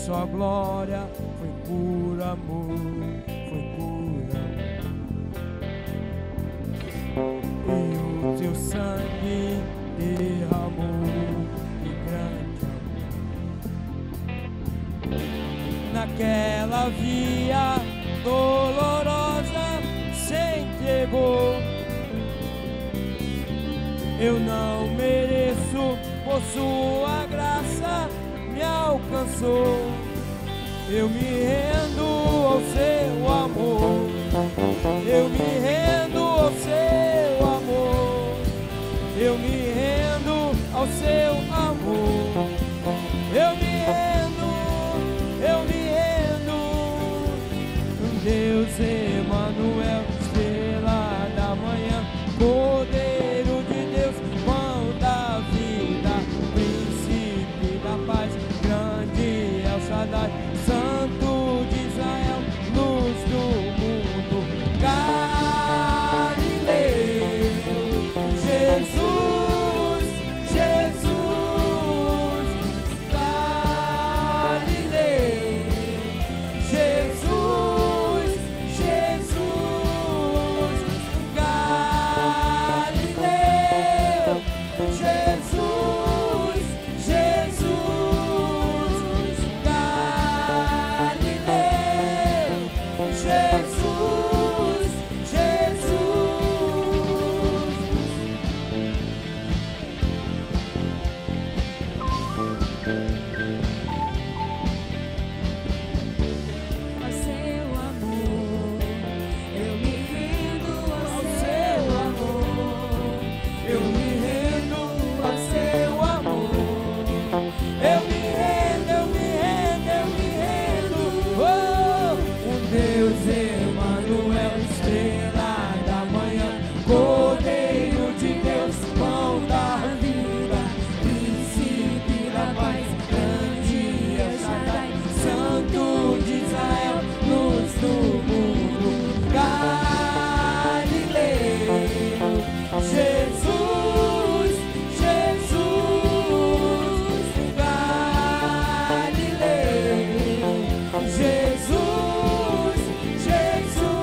sua glória, foi por amor, foi por amor. E o teu sangue derramou, e grande amor. Naquela via dolorosa se entregou. Eu não mereço, por sua graça me alcançou. Eu me rendo ao seu amor, eu me rendo ao seu amor, eu me rendo ao seu amor, eu me rendo, eu me rendo. Deus Emanuel, estrela da manhã, Cordeiro de Deus, pão da vida, príncipe da paz, grande El Shaddai, Santo de Israel, luz do mundo, Galileu, Jesus, Jesus, Galileu, Jesus, Jesus, Galileu, Jesus, Jesus, Galileu, Jesus, Ao seu amor, eu me rendo ao seu amor, eu me rendo ao seu amor, eu me rendo, eu me rendo, eu me rendo. Oh, o Deus Emanuel, estrela da manhã, Cordeiro de Deus, pão da vida, príncipe da paz, grande El Shaddai, Santo de Israel, luz do mundo, Galileu, Jesus, Jesus, Galileu, Jesus, Jesus,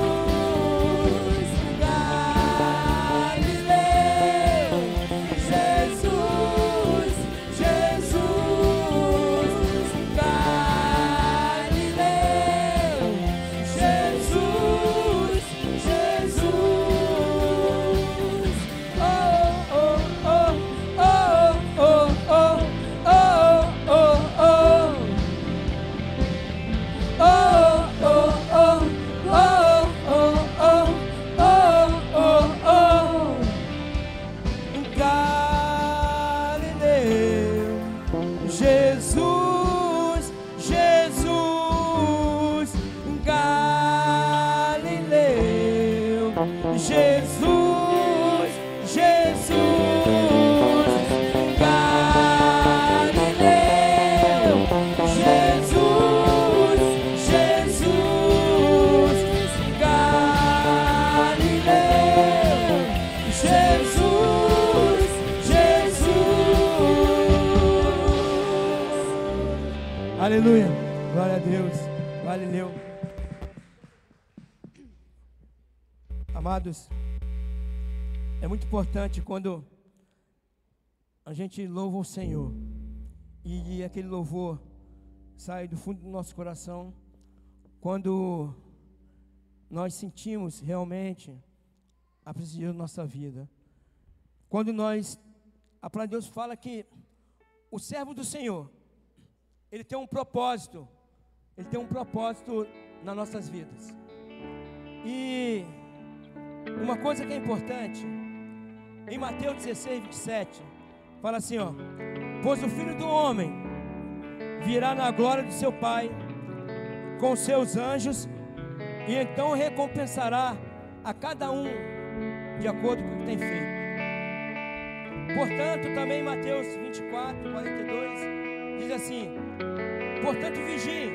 Galileu, Jesus, Jesus, Galileu, Jesus, Jesus. Oh, oh, oh, oh, oh, oh, oh, oh, oh. Oh, oh, oh, oh, oh, oh, oh, oh, oh. Galileu, Jesus, Jesus, Galileu, Jesus, Jesus, Galileu, Jesus, Jesus, Galileu, Jesus, Jesus. Aleluia, glória a Deus, Galileu. Amados, é muito importante quando a gente louva o Senhor e aquele louvor sai do fundo do nosso coração, quando nós sentimos realmente a presença da nossa vida. Quando a palavra de Deus fala que o servo do Senhor, ele tem um propósito, nas nossas vidas. E uma coisa que é importante, em Mateus 16, 27, fala assim, ó: pois o Filho do Homem virá na glória de seu Pai, com seus anjos, e então recompensará a cada um de acordo com o que tem feito. Portanto, também em Mateus 24, 42, diz assim: portanto, vigiem,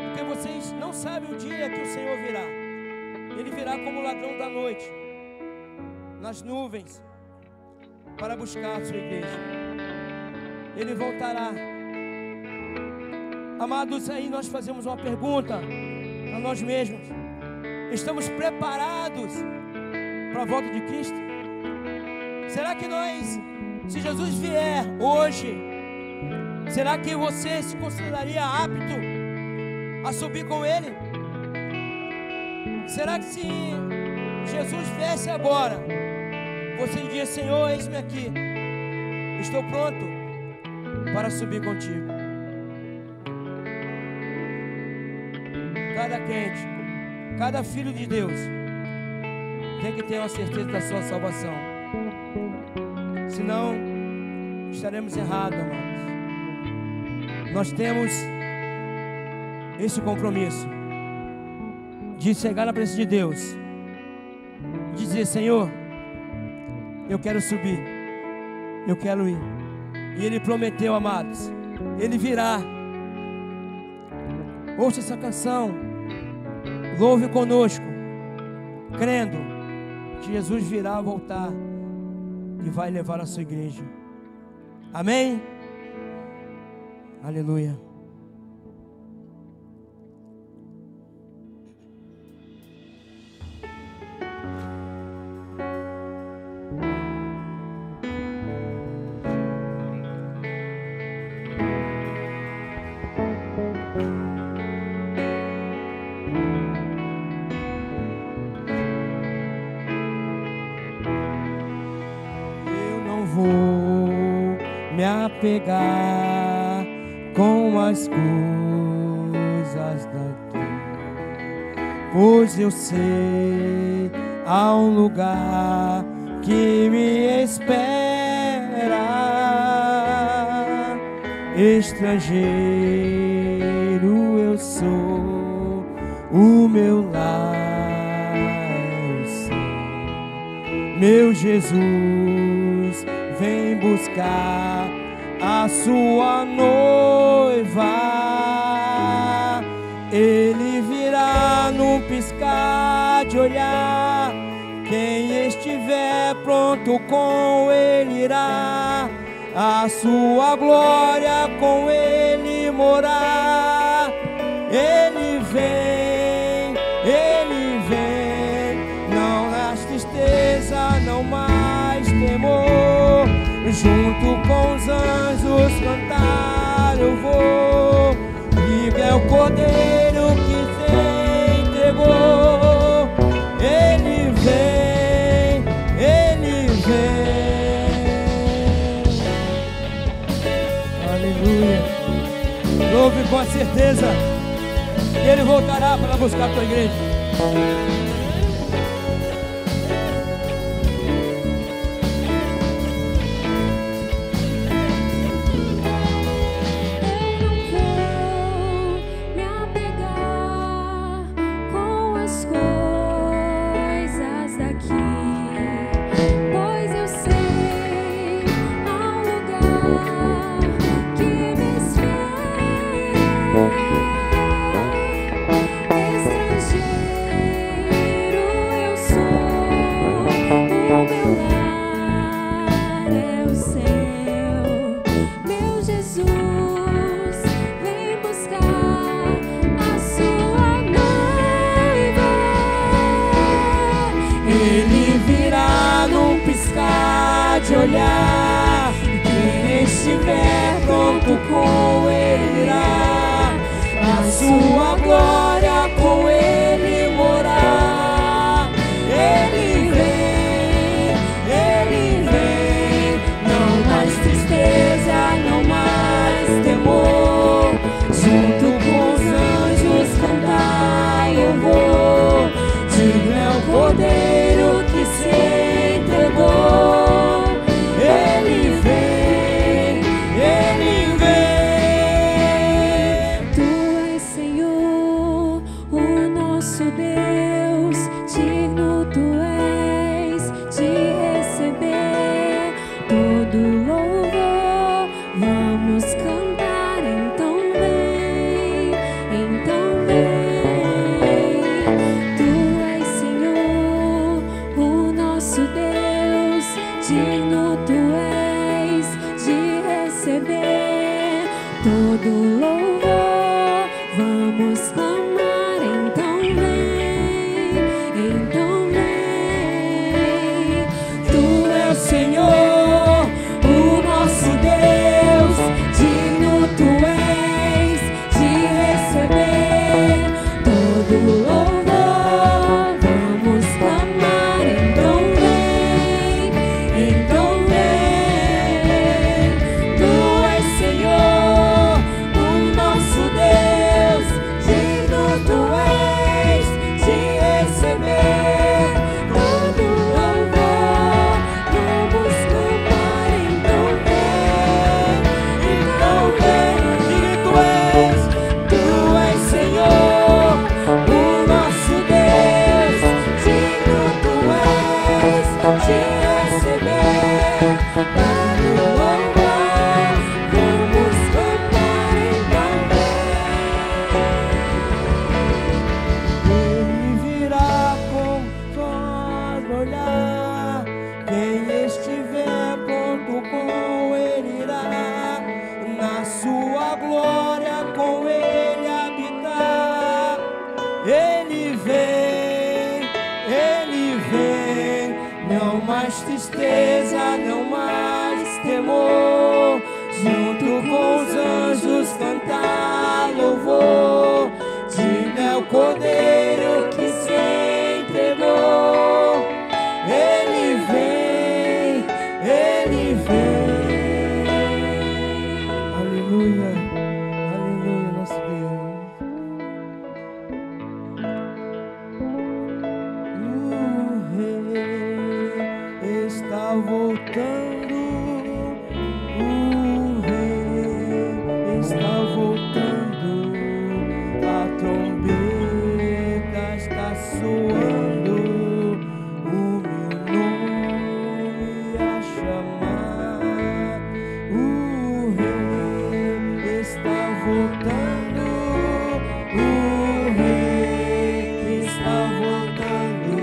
porque vocês não sabem o dia que o Senhor virá. Ele virá como ladrão da noite, nas nuvens, para buscar a sua igreja. Ele voltará Amados, aí nós fazemos uma pergunta a nós mesmos: estamos preparados para a volta de Cristo? Será que nós, se Jesus vier hoje, será que você se consideraria apto a subir com Ele? Será que se Jesus viesse agora, você diria: Senhor, eis-me aqui, estou pronto para subir contigo? Cada crente, cada filho de Deus tem que ter uma certeza da sua salvação. Senão estaremos errados, amados. Nós temos esse compromisso de chegar na presença de Deus, dizer: Senhor, eu quero subir, eu quero ir. E Ele prometeu, amados, Ele virá. Ouça essa canção, louve conosco, crendo que Jesus virá voltar e vai levar a sua igreja. Amém? Aleluia. Pegar com as coisas daqui, pois eu sei há um lugar que me espera. Estrangeiro eu sou, o meu lar é o céu. Meu Jesus vem buscar a sua noiva. Ele virá num piscar de olhar. Quem estiver pronto com Ele irá, a sua glória com Ele morar. Ele vem, não mais tristeza, não mais temor. Junto com os anjos cantar eu vou. Livre é o Cordeiro que se entregou. Ele vem, aleluia. Louve com a certeza que Ele voltará para buscar a tua igreja. Olhar, quem estiver pronto com Ele irá, a sua glória com Ele morar. Ele vem, não mais tristeza, não mais temor. Junto com os anjos cantar eu vou. Digno é o Cordeiro que se entregou. Todo louvor junto com os anjos cantar louvor, digno é o Cordeiro que se entregou. Ele vem, Ele vem. Aleluia, aleluia, nosso Deus. O Rei está voltando. O Rei está voltando. A trombeta está soando. O meu nome a chamar. O Rei está voltando. O Rei está voltando.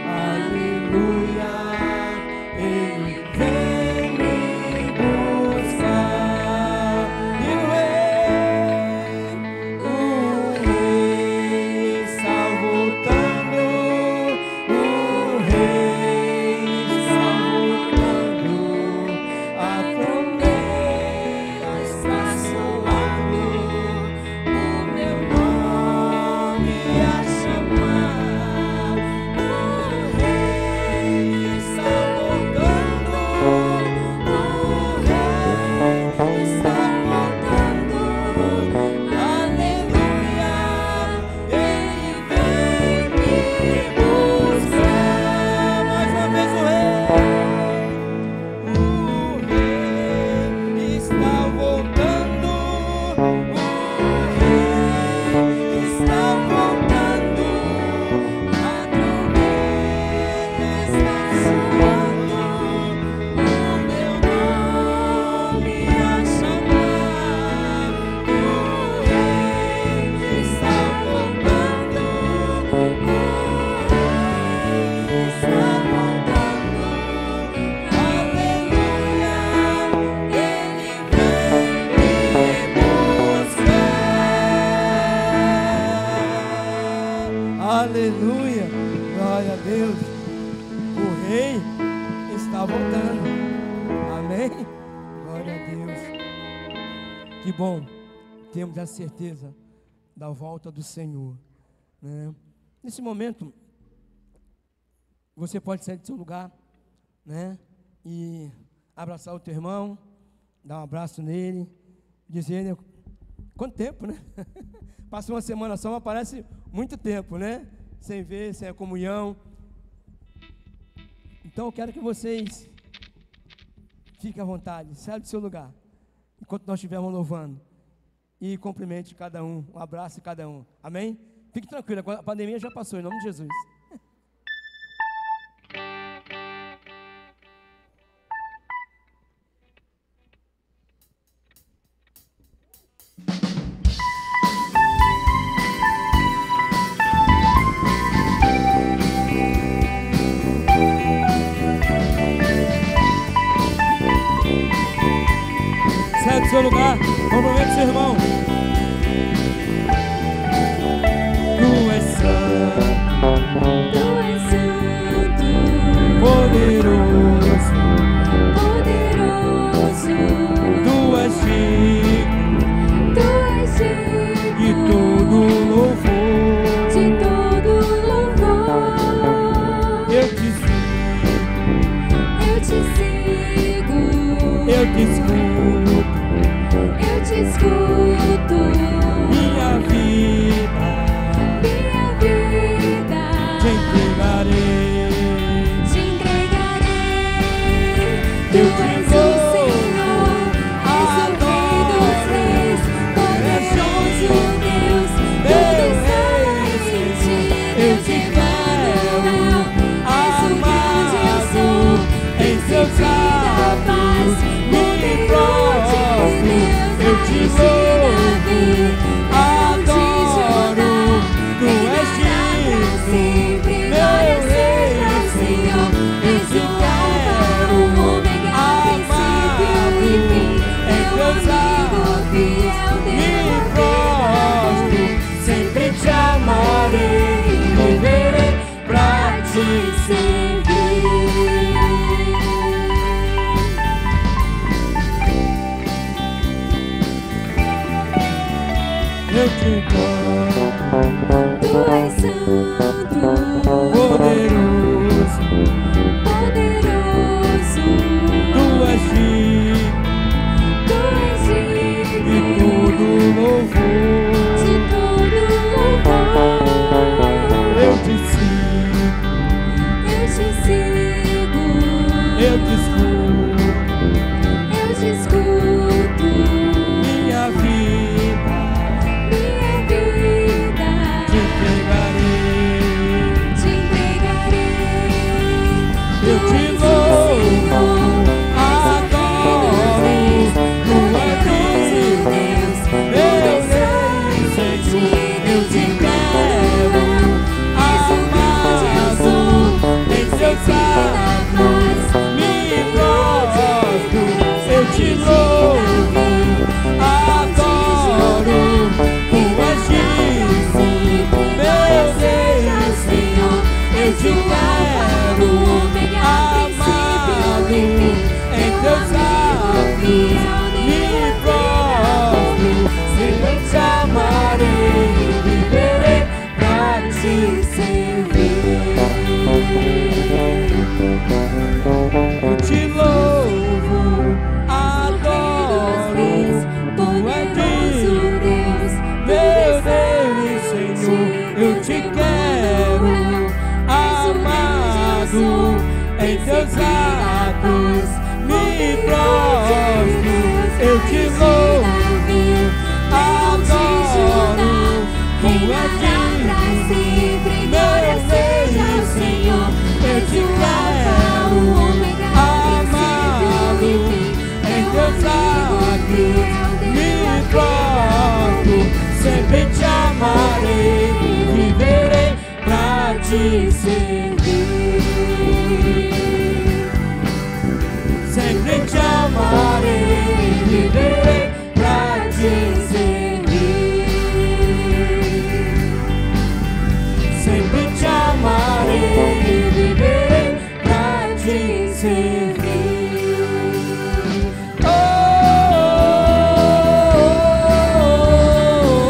Aleluia. Ele vem me buscar. E o Rei está voltando. O Rei está voltando. A trombeta está soando. O meu nome a chamar. O Rei está voltando. O Rei está voltando. Aleluia. Ele vem me buscar. Mais uma vez o Rei está voltando. O Rei está voltando. A trombeta está soando. O meu nome a chamar. O Rei está voltando. O Rei está voltando. Aleluia. Ele vem me buscar. Aleluia. Glória a Deus. O Rei está voltando. Amém? Glória a Deus. Que bom. Temos a certeza da volta do Senhor, né? Nesse momento, você pode sair do seu lugar, né? E abraçar o teu irmão, dar um abraço nele, dizer, né? Quanto tempo, né? Passa uma semana só, mas parece muito tempo, né? Sem ver, sem a comunhão. Então eu quero que vocês fiquem à vontade, saiam do seu lugar, enquanto nós estivermos louvando. E cumprimente cada um, um abraço a cada um. Amém? Fique tranquilo, a pandemia já passou, em nome de Jesus. Sai do seu lugar, cumprimente seu irmão. Tu és santo, Tu és santo, poderoso, poderoso, tu és digno Tu és digno de todo louvor. de todo louvor. Eu te sigo, Eu te sigo, eu te escuto, eu te escuto. minha vida te entregarei. Te entregarei. Tu Eu te és o dou, Senhor, és o Rei dos Reis, poderoso Deus, tudo está em ti. Eu te quero, és o grande eu sou, em seus príncipe da paz, me poderoso Deus, eu te raiz de dou, Davi, adoro, tu és digno, sempre, meu glória Rei, seja Senhor, eu te és o Alfa, o Ômega, princípio e fim, meu amigo fiel, me Deus prostro, sempre te amarei, viverei pra te servir. eu te canto. Tu és santo, Poderoso, poderoso, tu és digno tu és de digno todo louvor. de todo louvor. Eu te sigo, Eu eu te sigo, te escuto. eu te escuto. Minha vida Minha vida te entregarei. te entregarei. Eu Tu te és o louvo, Senhor, és o Rei dos Reis, adoro, poderoso Deus, meu tu és Rei, santo, Senhor, eu te quero, és o grande eu sou, em teus príncipe da paz, me Deus, prostro, eu te Rei louvo, Davi, adoro, tu és digno, meu Deus, Senhor, eu te quero, amado, em teus atos, me prostro, eu te amarei, viverei pra te servir. Eu te louvo, adoro, tu és digno, meu Deus, Senhor, eu te quero, amado, em teus atos, me prostro, eu te louvo, adoro, tu és digno, meu Deus, Senhor, eu te quero, amado, em teus atos, me prostro, sempre te amarei, viverei pra te servir. Sempre te amarei, viverei pra te servir. Sempre te amarei, viverei pra te servir. Oh, oh,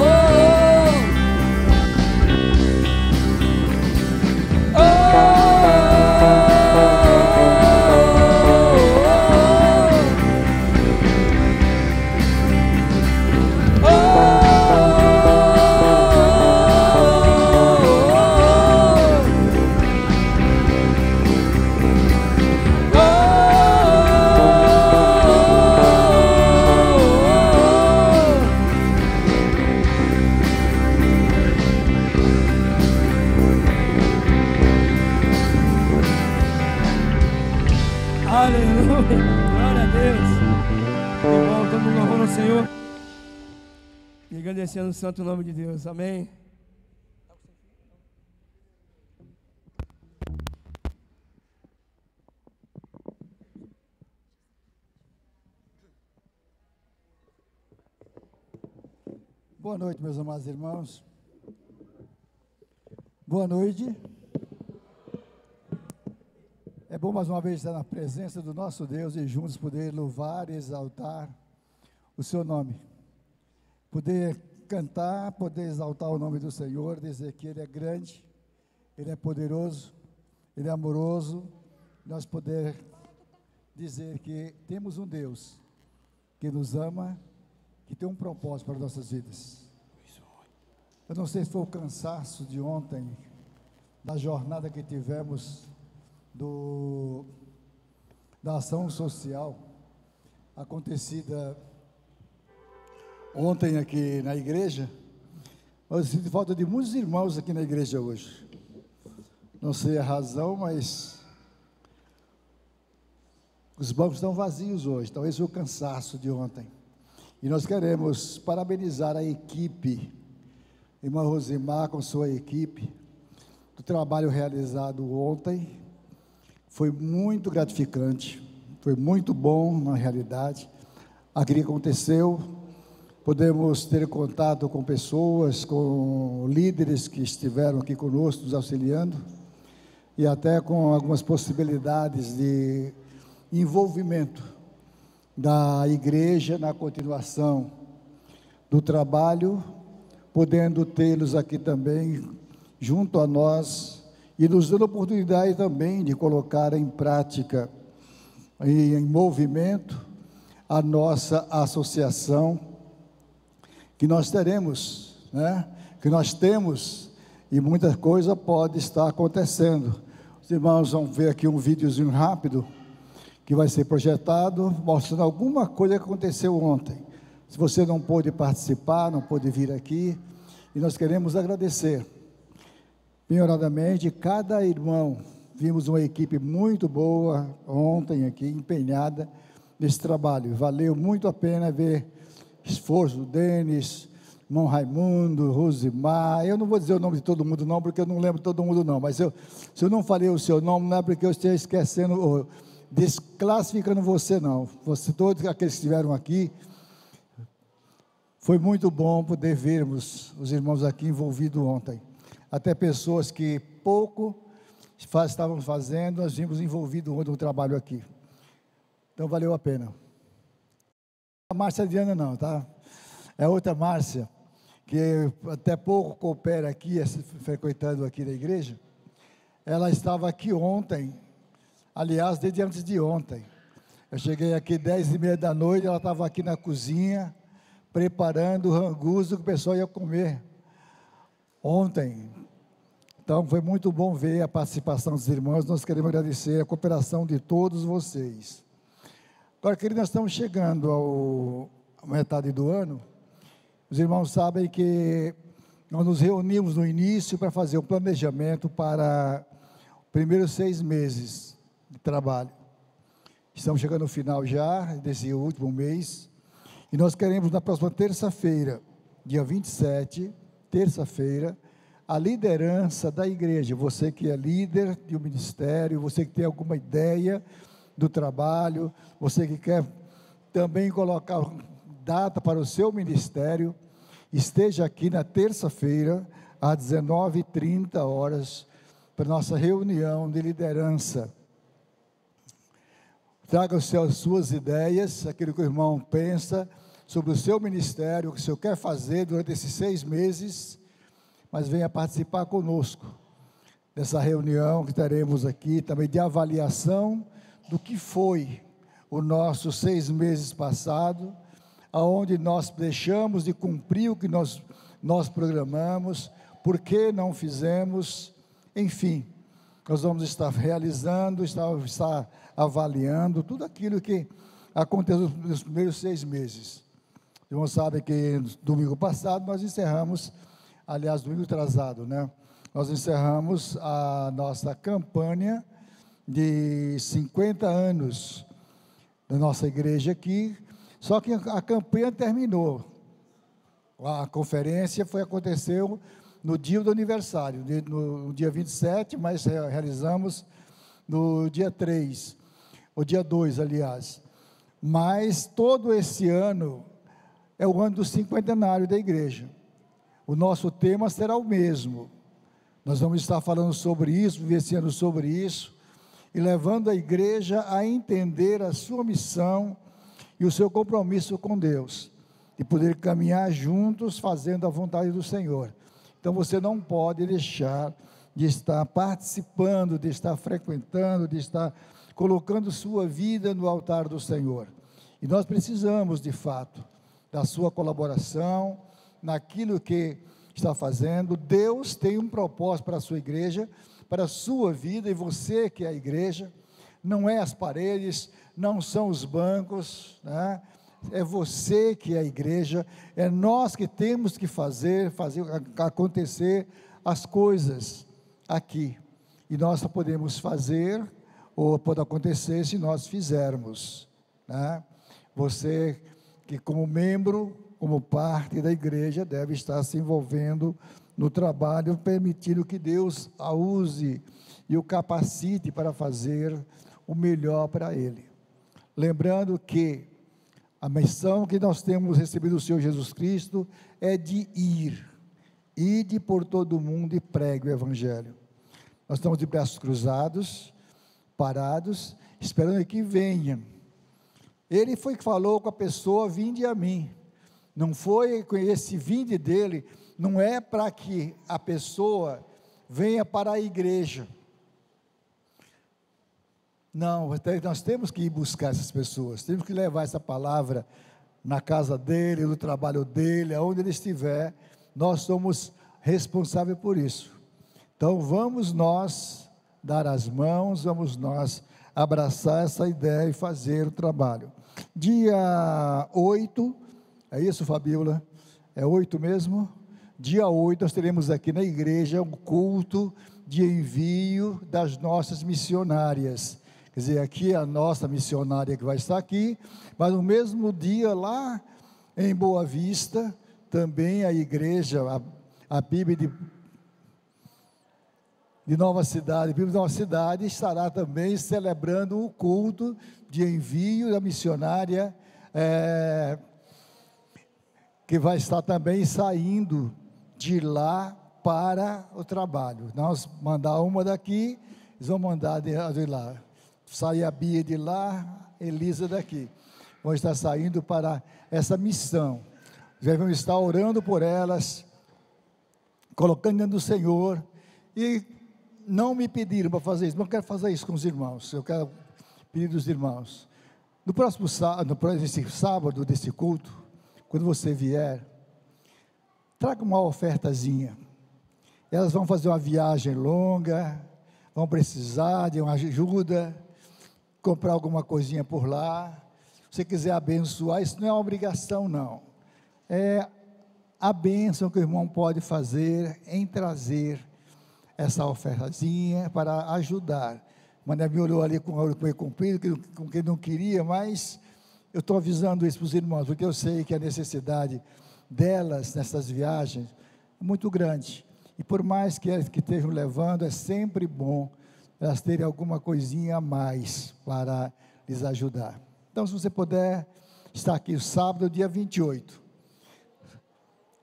oh, oh, aleluia, glória a Deus. Que bom, estamos louvando o Senhor e agradecendo o santo nome de Deus, amém. Boa noite, meus amados irmãos. Boa noite. É bom mais uma vez estar na presença do nosso Deus e juntos poder louvar e exaltar o seu nome. Poder cantar, poder exaltar o nome do Senhor, dizer que Ele é grande, Ele é poderoso, Ele é amoroso. Nós poder dizer que temos um Deus que nos ama, que tem um propósito para nossas vidas. Eu não sei se foi o cansaço de ontem, da jornada que tivemos da ação social acontecida ontem aqui na igreja. Eu sinto falta de muitos irmãos aqui na igreja hoje. Não sei a razão, mas os bancos estão vazios hoje. Talvez foi o cansaço de ontem. E nós queremos parabenizar a equipe, irmã Rosimar com sua equipe, do trabalho realizado ontem. Foi muito gratificante, foi muito bom na realidade. Aquilo que aconteceu, podemos ter contato com pessoas, com líderes que estiveram aqui conosco, nos auxiliando, e até com algumas possibilidades de envolvimento da igreja na continuação do trabalho podendo tê-los aqui também, junto a nós, e nos dando a oportunidade também de colocar em prática e em movimento a nossa associação, que nós teremos, né? Que nós temos, e muita coisa pode estar acontecendo. Os irmãos vão ver aqui um videozinho rápido, que vai ser projetado, mostrando alguma coisa que aconteceu ontem. Se você não pôde participar, não pôde vir aqui, e nós queremos agradecer, penhoradamente, cada irmão. Vimos uma equipe muito boa ontem aqui, empenhada nesse trabalho. Valeu muito a pena ver esforço do Denis, irmão Raimundo, Rosimar. Eu não vou dizer o nome de todo mundo não, porque eu não lembro de todo mundo não, mas se eu não falei o seu nome, não é porque eu esteja esquecendo ou desclassificando você não. Você, todos aqueles que estiveram aqui, foi muito bom poder vermos os irmãos aqui envolvidos ontem. Até pessoas que pouco estavam fazendo, nós vimos envolvidos no trabalho aqui. Então valeu a pena. A Márcia Diana não, tá? É outra Márcia, que até pouco coopera aqui, frequentando aqui na igreja. Ela estava aqui ontem, aliás, desde antes de ontem. Eu cheguei aqui 10h30 da noite, ela estava aqui na cozinha, preparando o ranguzo que o pessoal ia comer ontem. Então, foi muito bom ver a participação dos irmãos. Nós queremos agradecer a cooperação de todos vocês. Agora, queridos, nós estamos chegando à metade do ano. Os irmãos sabem que nós nos reunimos no início para fazer um planejamento para os primeiros 6 meses de trabalho. Estamos chegando no final já, desse último mês. E nós queremos, na próxima terça-feira, dia 27, terça-feira, a liderança da igreja, você que é líder de um ministério, você que tem alguma ideia do trabalho, você que quer também colocar data para o seu ministério, esteja aqui na terça-feira, às 19h30, para nossa reunião de liderança. Traga as suas ideias, aquilo que o irmão pensa sobre o seu ministério, o que o senhor quer fazer durante esses 6 meses, mas venha participar conosco dessa reunião que teremos aqui, também de avaliação do que foi o nosso 6 meses passado, aonde nós deixamos de cumprir o que nós programamos, por que não fizemos, enfim, nós vamos estar realizando, estar avaliando tudo aquilo que aconteceu nos primeiros 6 meses. Os irmãos sabem que domingo passado nós encerramos, aliás, domingo atrasado, né? Nós encerramos a nossa campanha de 50 anos da nossa igreja aqui, só que a campanha terminou. A conferência aconteceu no dia do aniversário, no dia 27, mas realizamos no dia 3, o dia 2, aliás. Mas todo esse ano é o ano do 50º da igreja. O nosso tema será o mesmo. Nós vamos estar falando sobre isso, vivenciando sobre isso, e levando a igreja a entender a sua missão e o seu compromisso com Deus, de poder caminhar juntos fazendo a vontade do Senhor. Então você não pode deixar de estar participando, de estar frequentando, de estar colocando sua vida no altar do Senhor. E nós precisamos, de fato, da sua colaboração, naquilo que está fazendo. Deus tem um propósito para a sua igreja, para a sua vida, e você que é a igreja, não é as paredes, não são os bancos, né? É você que é a igreja, é nós que temos que fazer acontecer as coisas aqui, e nós só podemos fazer, ou pode acontecer se nós fizermos, né? Você que como membro, como parte da igreja, deve estar se envolvendo no trabalho, permitindo que Deus a use e o capacite para fazer o melhor para Ele. Lembrando que a missão que nós temos recebido do Senhor Jesus Cristo é de ide por todo o mundo e pregue o Evangelho. Nós estamos de braços cruzados, parados, esperando que venham. Ele foi que falou com a pessoa, vinde a mim. Não foi com esse vinde dele, não é para que a pessoa venha para a igreja. Não, nós temos que ir buscar essas pessoas, temos que levar essa palavra na casa dele, no trabalho dele, aonde ele estiver. Nós somos responsáveis por isso. Então vamos nós dar as mãos, vamos nós abraçar essa ideia e fazer o trabalho. Dia 8, é isso, Fabíola? É 8 mesmo? Dia 8 nós teremos aqui na igreja um culto de envio das nossas missionárias. Quer dizer, aqui é a nossa missionária que vai estar aqui, mas no mesmo dia lá em Boa Vista, também a igreja, a PIB de Nova Cidade, PIB de Nova Cidade estará também celebrando o culto de envio da missionária, que vai estar também saindo de lá para o trabalho. Nós mandar uma daqui, eles vão mandar de lá. Sai a Bia de lá, Elisa daqui. Vão estar saindo para essa missão. Já vamos estar orando por elas, colocando diante do Senhor. E não me pediram para fazer isso, mas eu quero fazer isso com os irmãos. Eu quero pedir dos irmãos. No próximo sábado desse culto, quando você vier, traga uma ofertazinha. Elas vão fazer uma viagem longa, vão precisar de uma ajuda, comprar alguma coisinha por lá. Se você quiser abençoar, isso não é uma obrigação, não. É a bênção que o irmão pode fazer em trazer essa ofertazinha para ajudar. Mané me olhou ali com o olho comprido, com quem não queria, mas eu estou avisando isso para os irmãos, porque eu sei que a necessidade delas nessas viagens é muito grande. E por mais que elas que estejam levando, é sempre bom elas terem alguma coisinha a mais para lhes ajudar. Então, se você puder, estar aqui o sábado, dia 28.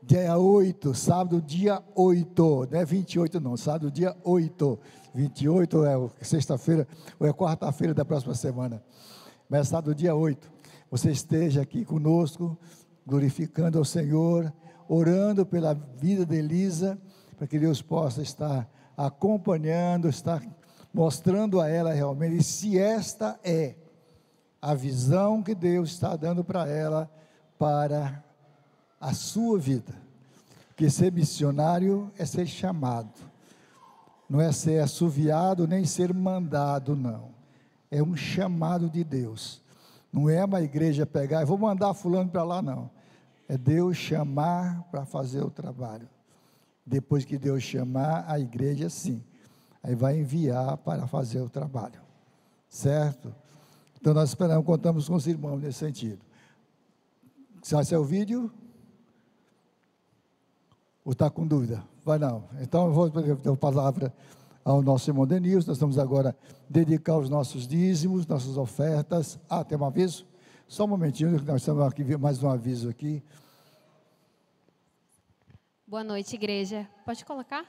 Dia 8, sábado, dia 8, não é 28 não, sábado, dia 8. 28 é sexta-feira, ou é quarta-feira da próxima semana. Mas sábado, dia 8, você esteja aqui conosco, glorificando ao Senhor, orando pela vida de Elisa, para que Deus possa estar acompanhando, estar mostrando a ela realmente, se esta é a visão que Deus está dando para ela, para a sua vida. Porque ser missionário é ser chamado, não é ser assoviado, nem ser mandado, não. É um chamado de Deus. Não é uma igreja pegar, eu vou mandar fulano para lá, não. É Deus chamar para fazer o trabalho. Depois que Deus chamar, a igreja sim, aí vai enviar para fazer o trabalho, certo? Então nós esperamos, contamos com os irmãos nesse sentido. Vai ser o vídeo? Ou está com dúvida? Vai não. Então eu vou dar a palavra ao nosso irmão Denilson. Nós estamos agora dedicar os nossos dízimos, nossas ofertas. Tem um aviso? Só um momentinho, nós estamos aqui, mais um aviso aqui. Boa noite, igreja. Pode colocar?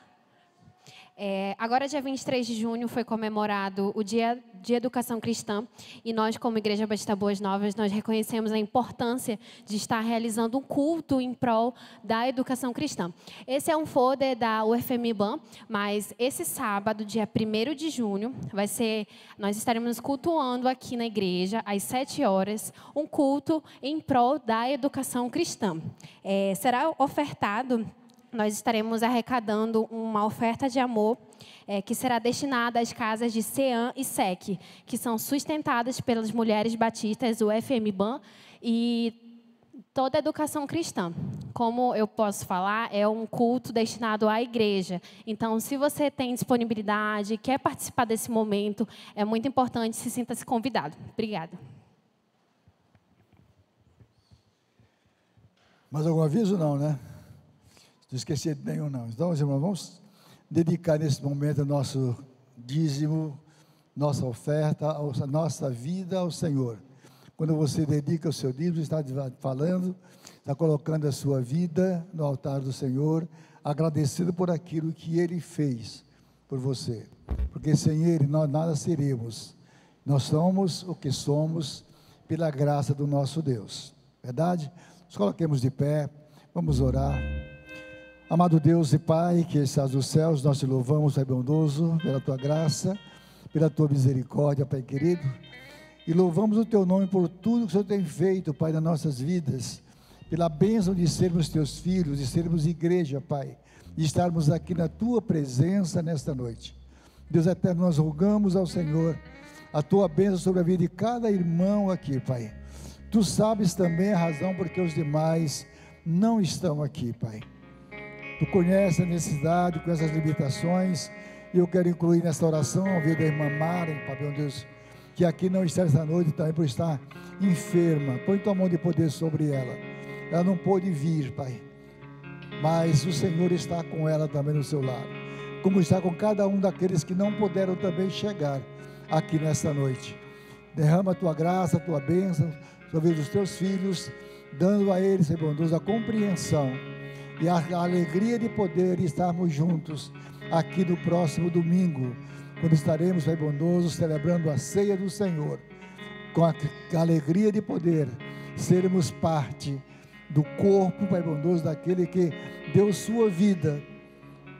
Agora, dia 23 de junho, foi comemorado o Dia de Educação Cristã, e nós, como Igreja Batista Boas Novas, nós reconhecemos a importância de estar realizando um culto em prol da educação cristã. Esse é um folder da UFMBAN, mas esse sábado, dia 1º de junho, nós estaremos cultuando aqui na igreja, às 7 horas, um culto em prol da educação cristã. Será ofertado... Nós estaremos arrecadando uma oferta de amor que será destinada às casas de CEAM e SEC, que são sustentadas pelas mulheres batistas, o FMBAN e toda a educação cristã. Como eu posso falar, é um culto destinado à igreja. Então, se você tem disponibilidade, quer participar desse momento, é muito importante, sinta-se convidado. Obrigada. Mais algum aviso? Não, né? Não esqueci de nenhum, não. Então, irmãos, vamos dedicar nesse momento nosso dízimo, nossa oferta, a nossa vida ao Senhor. Quando você dedica o seu dízimo, está falando, está colocando a sua vida no altar do Senhor, agradecendo por aquilo que Ele fez por você. Porque sem Ele nós nada seremos. Nós somos o que somos pela graça do nosso Deus. Verdade? Nos coloquemos de pé, vamos orar. Amado Deus e Pai, que estás nos céus, nós te louvamos, Pai bondoso, pela tua graça, pela tua misericórdia, Pai querido, e louvamos o teu nome por tudo que o Senhor tem feito, Pai, nas nossas vidas, pela bênção de sermos teus filhos, de sermos igreja, Pai, de estarmos aqui na tua presença nesta noite. Deus eterno, nós rogamos ao Senhor a tua bênção sobre a vida de cada irmão aqui, Pai. Tu sabes também a razão porque os demais não estão aqui, Pai. Tu conheces a necessidade, conheces as limitações, e eu quero incluir nesta oração a vida da irmã Mara, Pai meu Deus, que aqui não está esta noite também por estar enferma. Põe tua mão de poder sobre ela. Ela não pôde vir, Pai, mas o Senhor está com ela também no seu lado, como está com cada um daqueles que não puderam também chegar aqui nesta noite. Derrama a tua graça, a tua bênção sobre os teus filhos, dando a eles, Senhor bondoso, a compreensão e a alegria de poder estarmos juntos aqui no próximo domingo, quando estaremos, Pai bondoso, celebrando a ceia do Senhor, com a alegria de poder sermos parte do corpo, Pai bondoso, daquele que deu sua vida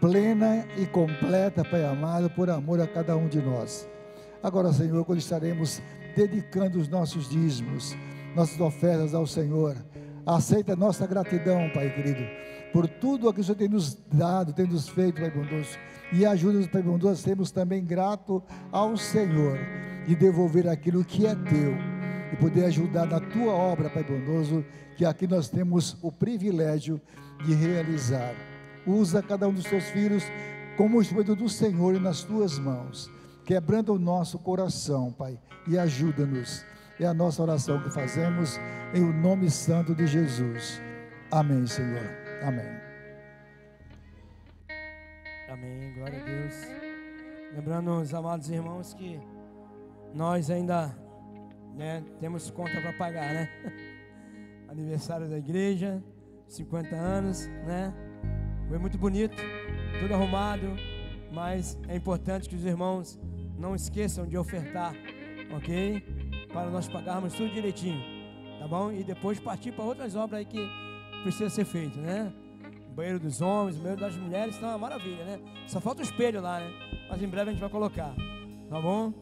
plena e completa, Pai amado, por amor a cada um de nós. Agora, Senhor, quando estaremos dedicando os nossos dízimos, nossas ofertas ao Senhor, aceita a nossa gratidão, Pai querido, por tudo o que o Senhor tem nos dado, tem nos feito, Pai bondoso, e ajuda-nos, Pai bondoso, a sermos também grato ao Senhor, e devolver aquilo que é teu, e poder ajudar na tua obra, Pai bondoso, que aqui nós temos o privilégio de realizar. Usa cada um dos teus filhos como instrumento do Senhor e nas tuas mãos, quebrando o nosso coração, Pai, e ajuda-nos. É a nossa oração que fazemos em o nome santo de Jesus. Amém, Senhor. Amém. Amém, glória a Deus. Lembrando os amados irmãos que nós ainda, temos conta para pagar, né? Aniversário da igreja, 50 anos, né? Foi muito bonito, tudo arrumado, mas é importante que os irmãos não esqueçam de ofertar, ok? Para nós pagarmos tudo direitinho, tá bom? E depois partir para outras obras aí que precisa ser feito, né? O banheiro dos homens, o banheiro das mulheres, está uma maravilha, né? Só falta o espelho lá, né? Mas em breve a gente vai colocar, tá bom?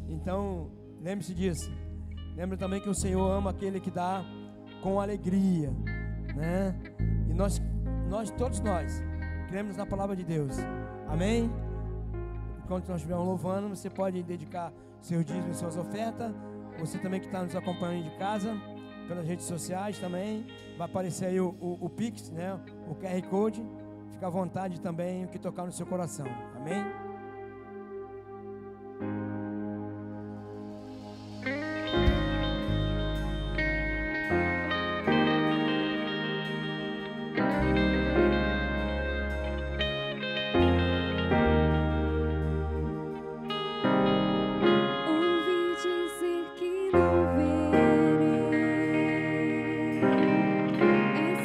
Então, lembre-se disso. Lembre também que o Senhor ama aquele que dá com alegria, né? E todos nós, cremos na palavra de Deus, amém? Enquanto nós estivermos louvando, você pode dedicar seus dízimos e suas ofertas. Você também que está nos acompanhando de casa, pelas redes sociais também, vai aparecer aí o Pix, né? O QR Code. Fica à vontade também, o que tocar no seu coração, amém?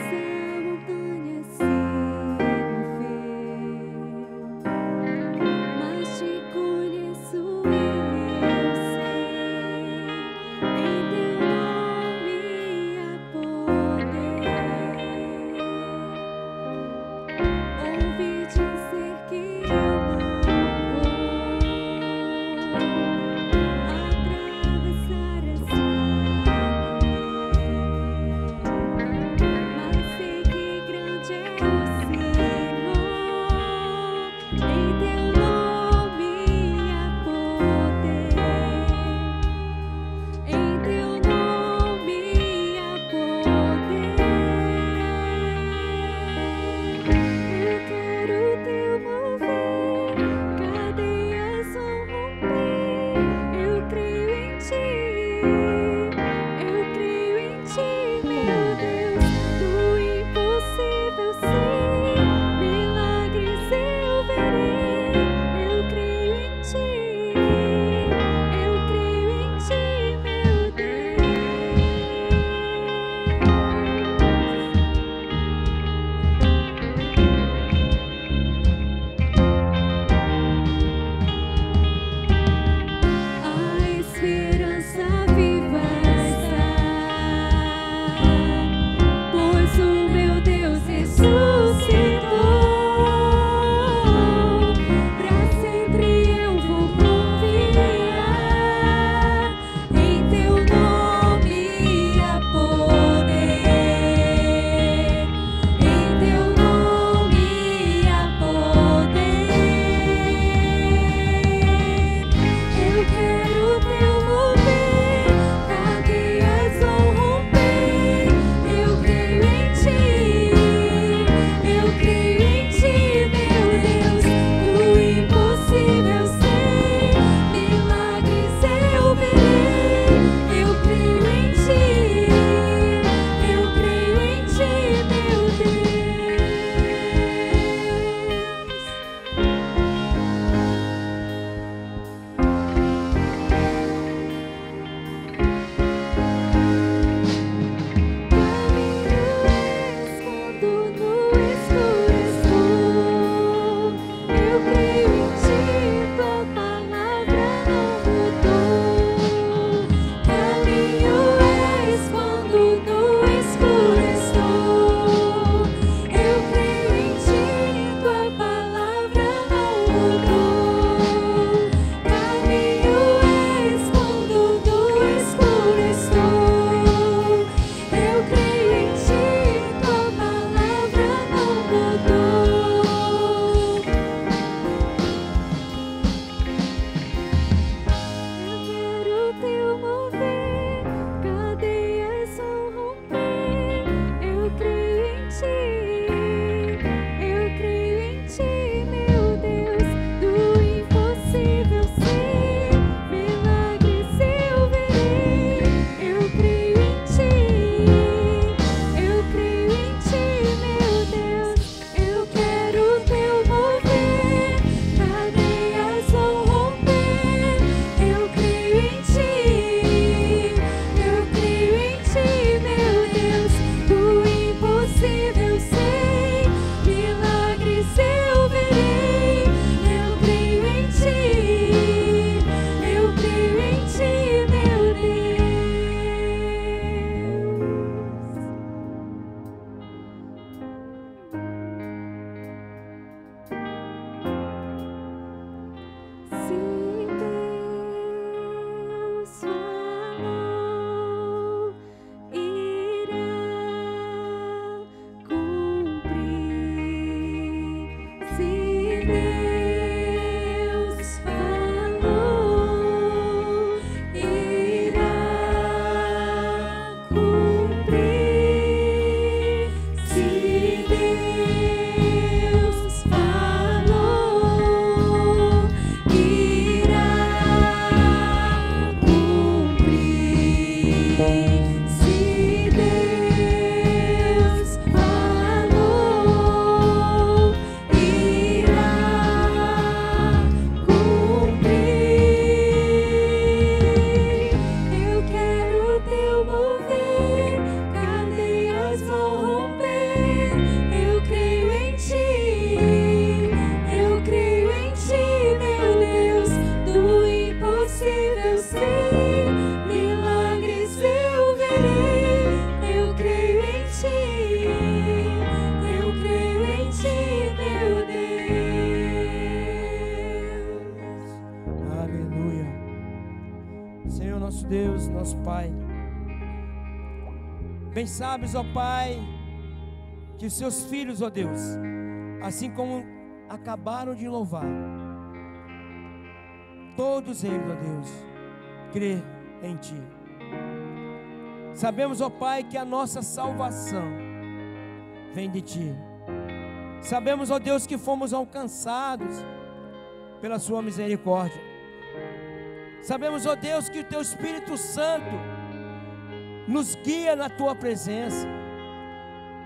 Essa montanha se mover. Pai. Bem sabes, ó Pai, que os seus filhos, ó Deus, assim como acabaram de louvar, todos eles, ó Deus, crê em Ti. Sabemos, ó Pai, que a nossa salvação vem de Ti. Sabemos, ó Deus, que fomos alcançados pela Sua misericórdia. Sabemos, ó Deus, que o Teu Espírito Santo nos guia na Tua presença.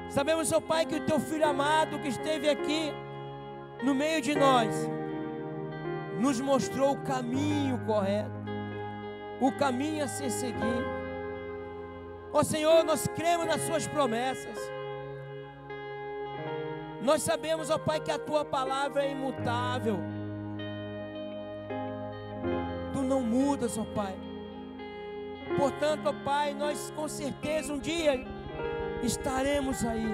Sabemos, ó Pai, que o Teu Filho amado que esteve aqui no meio de nós nos mostrou o caminho correto, o caminho a ser seguido. Ó Senhor, nós cremos nas Suas promessas. Nós sabemos, ó Pai, que a Tua palavra é imutável. Tu não mudas, ó Pai. Portanto, ó Pai, nós com certeza um dia estaremos aí,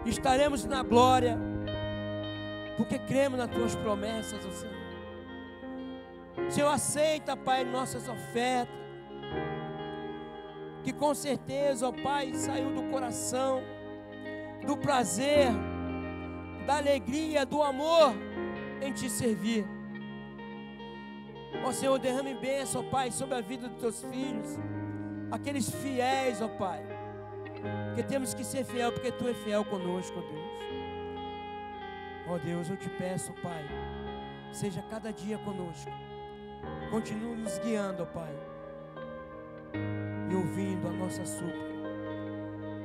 estaremos na glória, porque cremos nas Tuas promessas, ó Senhor. Senhor, aceita, Pai, nossas ofertas, que com certeza, ó Pai, saiu do coração, do prazer, da alegria, do amor em Te servir. Ó Senhor, derrame bênção, ó Pai, sobre a vida dos Teus filhos, aqueles fiéis, ó Pai, que temos que ser fiel, porque Tu é fiel conosco, ó Deus. Ó Deus, eu Te peço, Pai, seja cada dia conosco, continue nos guiando, ó Pai, e ouvindo a nossa súplica,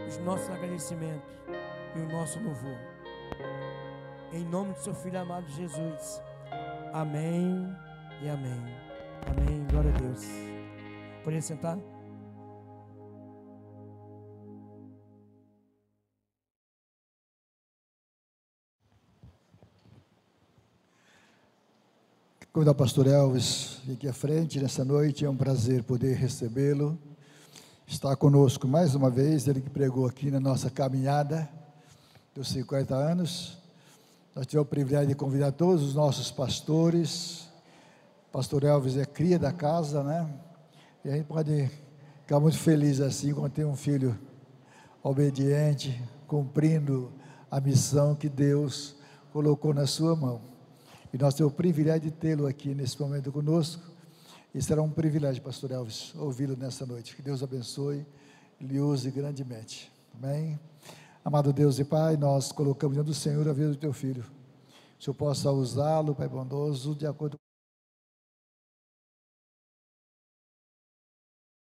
os nossos agradecimentos e o nosso louvor. Em nome do Seu Filho amado Jesus. Amém e amém. Amém. Glória a Deus. Pode sentar? Convidar o pastor Elvis aqui à frente nessa noite. É um prazer poder recebê-lo. Está conosco mais uma vez, ele que pregou aqui na nossa caminhada dos 50 anos. Nós tivemos o privilégio de convidar todos os nossos pastores. Pastor Elvis é cria da casa, né? E a gente pode ficar muito feliz assim, quando tem um filho obediente, cumprindo a missão que Deus colocou na sua mão. E nós temos o privilégio de tê-lo aqui nesse momento conosco. E será um privilégio, pastor Elvis, ouvi-lo nessa noite. Que Deus abençoe e lhe use grandemente. Amém? Amado Deus e Pai, nós colocamos diante do Senhor a vida do Teu Filho. Que o Senhor possa usá-lo, Pai bondoso, de acordo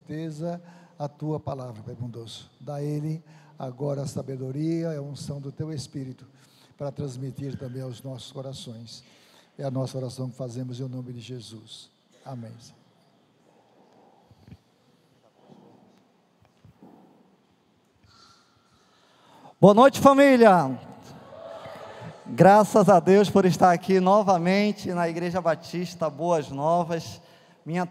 com certeza a Tua palavra, Pai bondoso. Dá a Ele agora a sabedoria e a unção do Teu Espírito, para transmitir também aos nossos corações. É a nossa oração que fazemos em nome de Jesus. Amém. Boa noite, família. Graças a Deus por estar aqui novamente na Igreja Batista Boas Novas, minha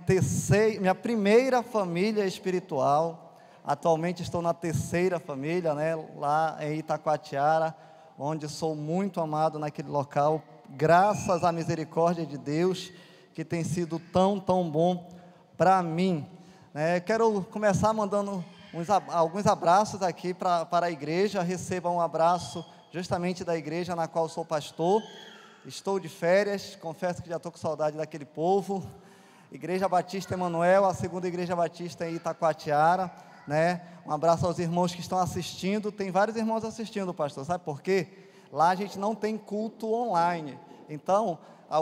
primeira família espiritual. Atualmente estou na terceira família, né, lá em Itacoatiara, onde sou muito amado naquele local, graças à misericórdia de Deus, que tem sido tão bom para mim. Quero começar mandando alguns abraços aqui para a igreja. Receba um abraço justamente da igreja na qual sou pastor. Estou de férias, confesso que já estou com saudade daquele povo. Igreja Batista Emanuel, a segunda Igreja Batista em Itacoatiara, né? Um abraço aos irmãos que estão assistindo. Tem vários irmãos assistindo, pastor, sabe por quê? Lá a gente não tem culto online, então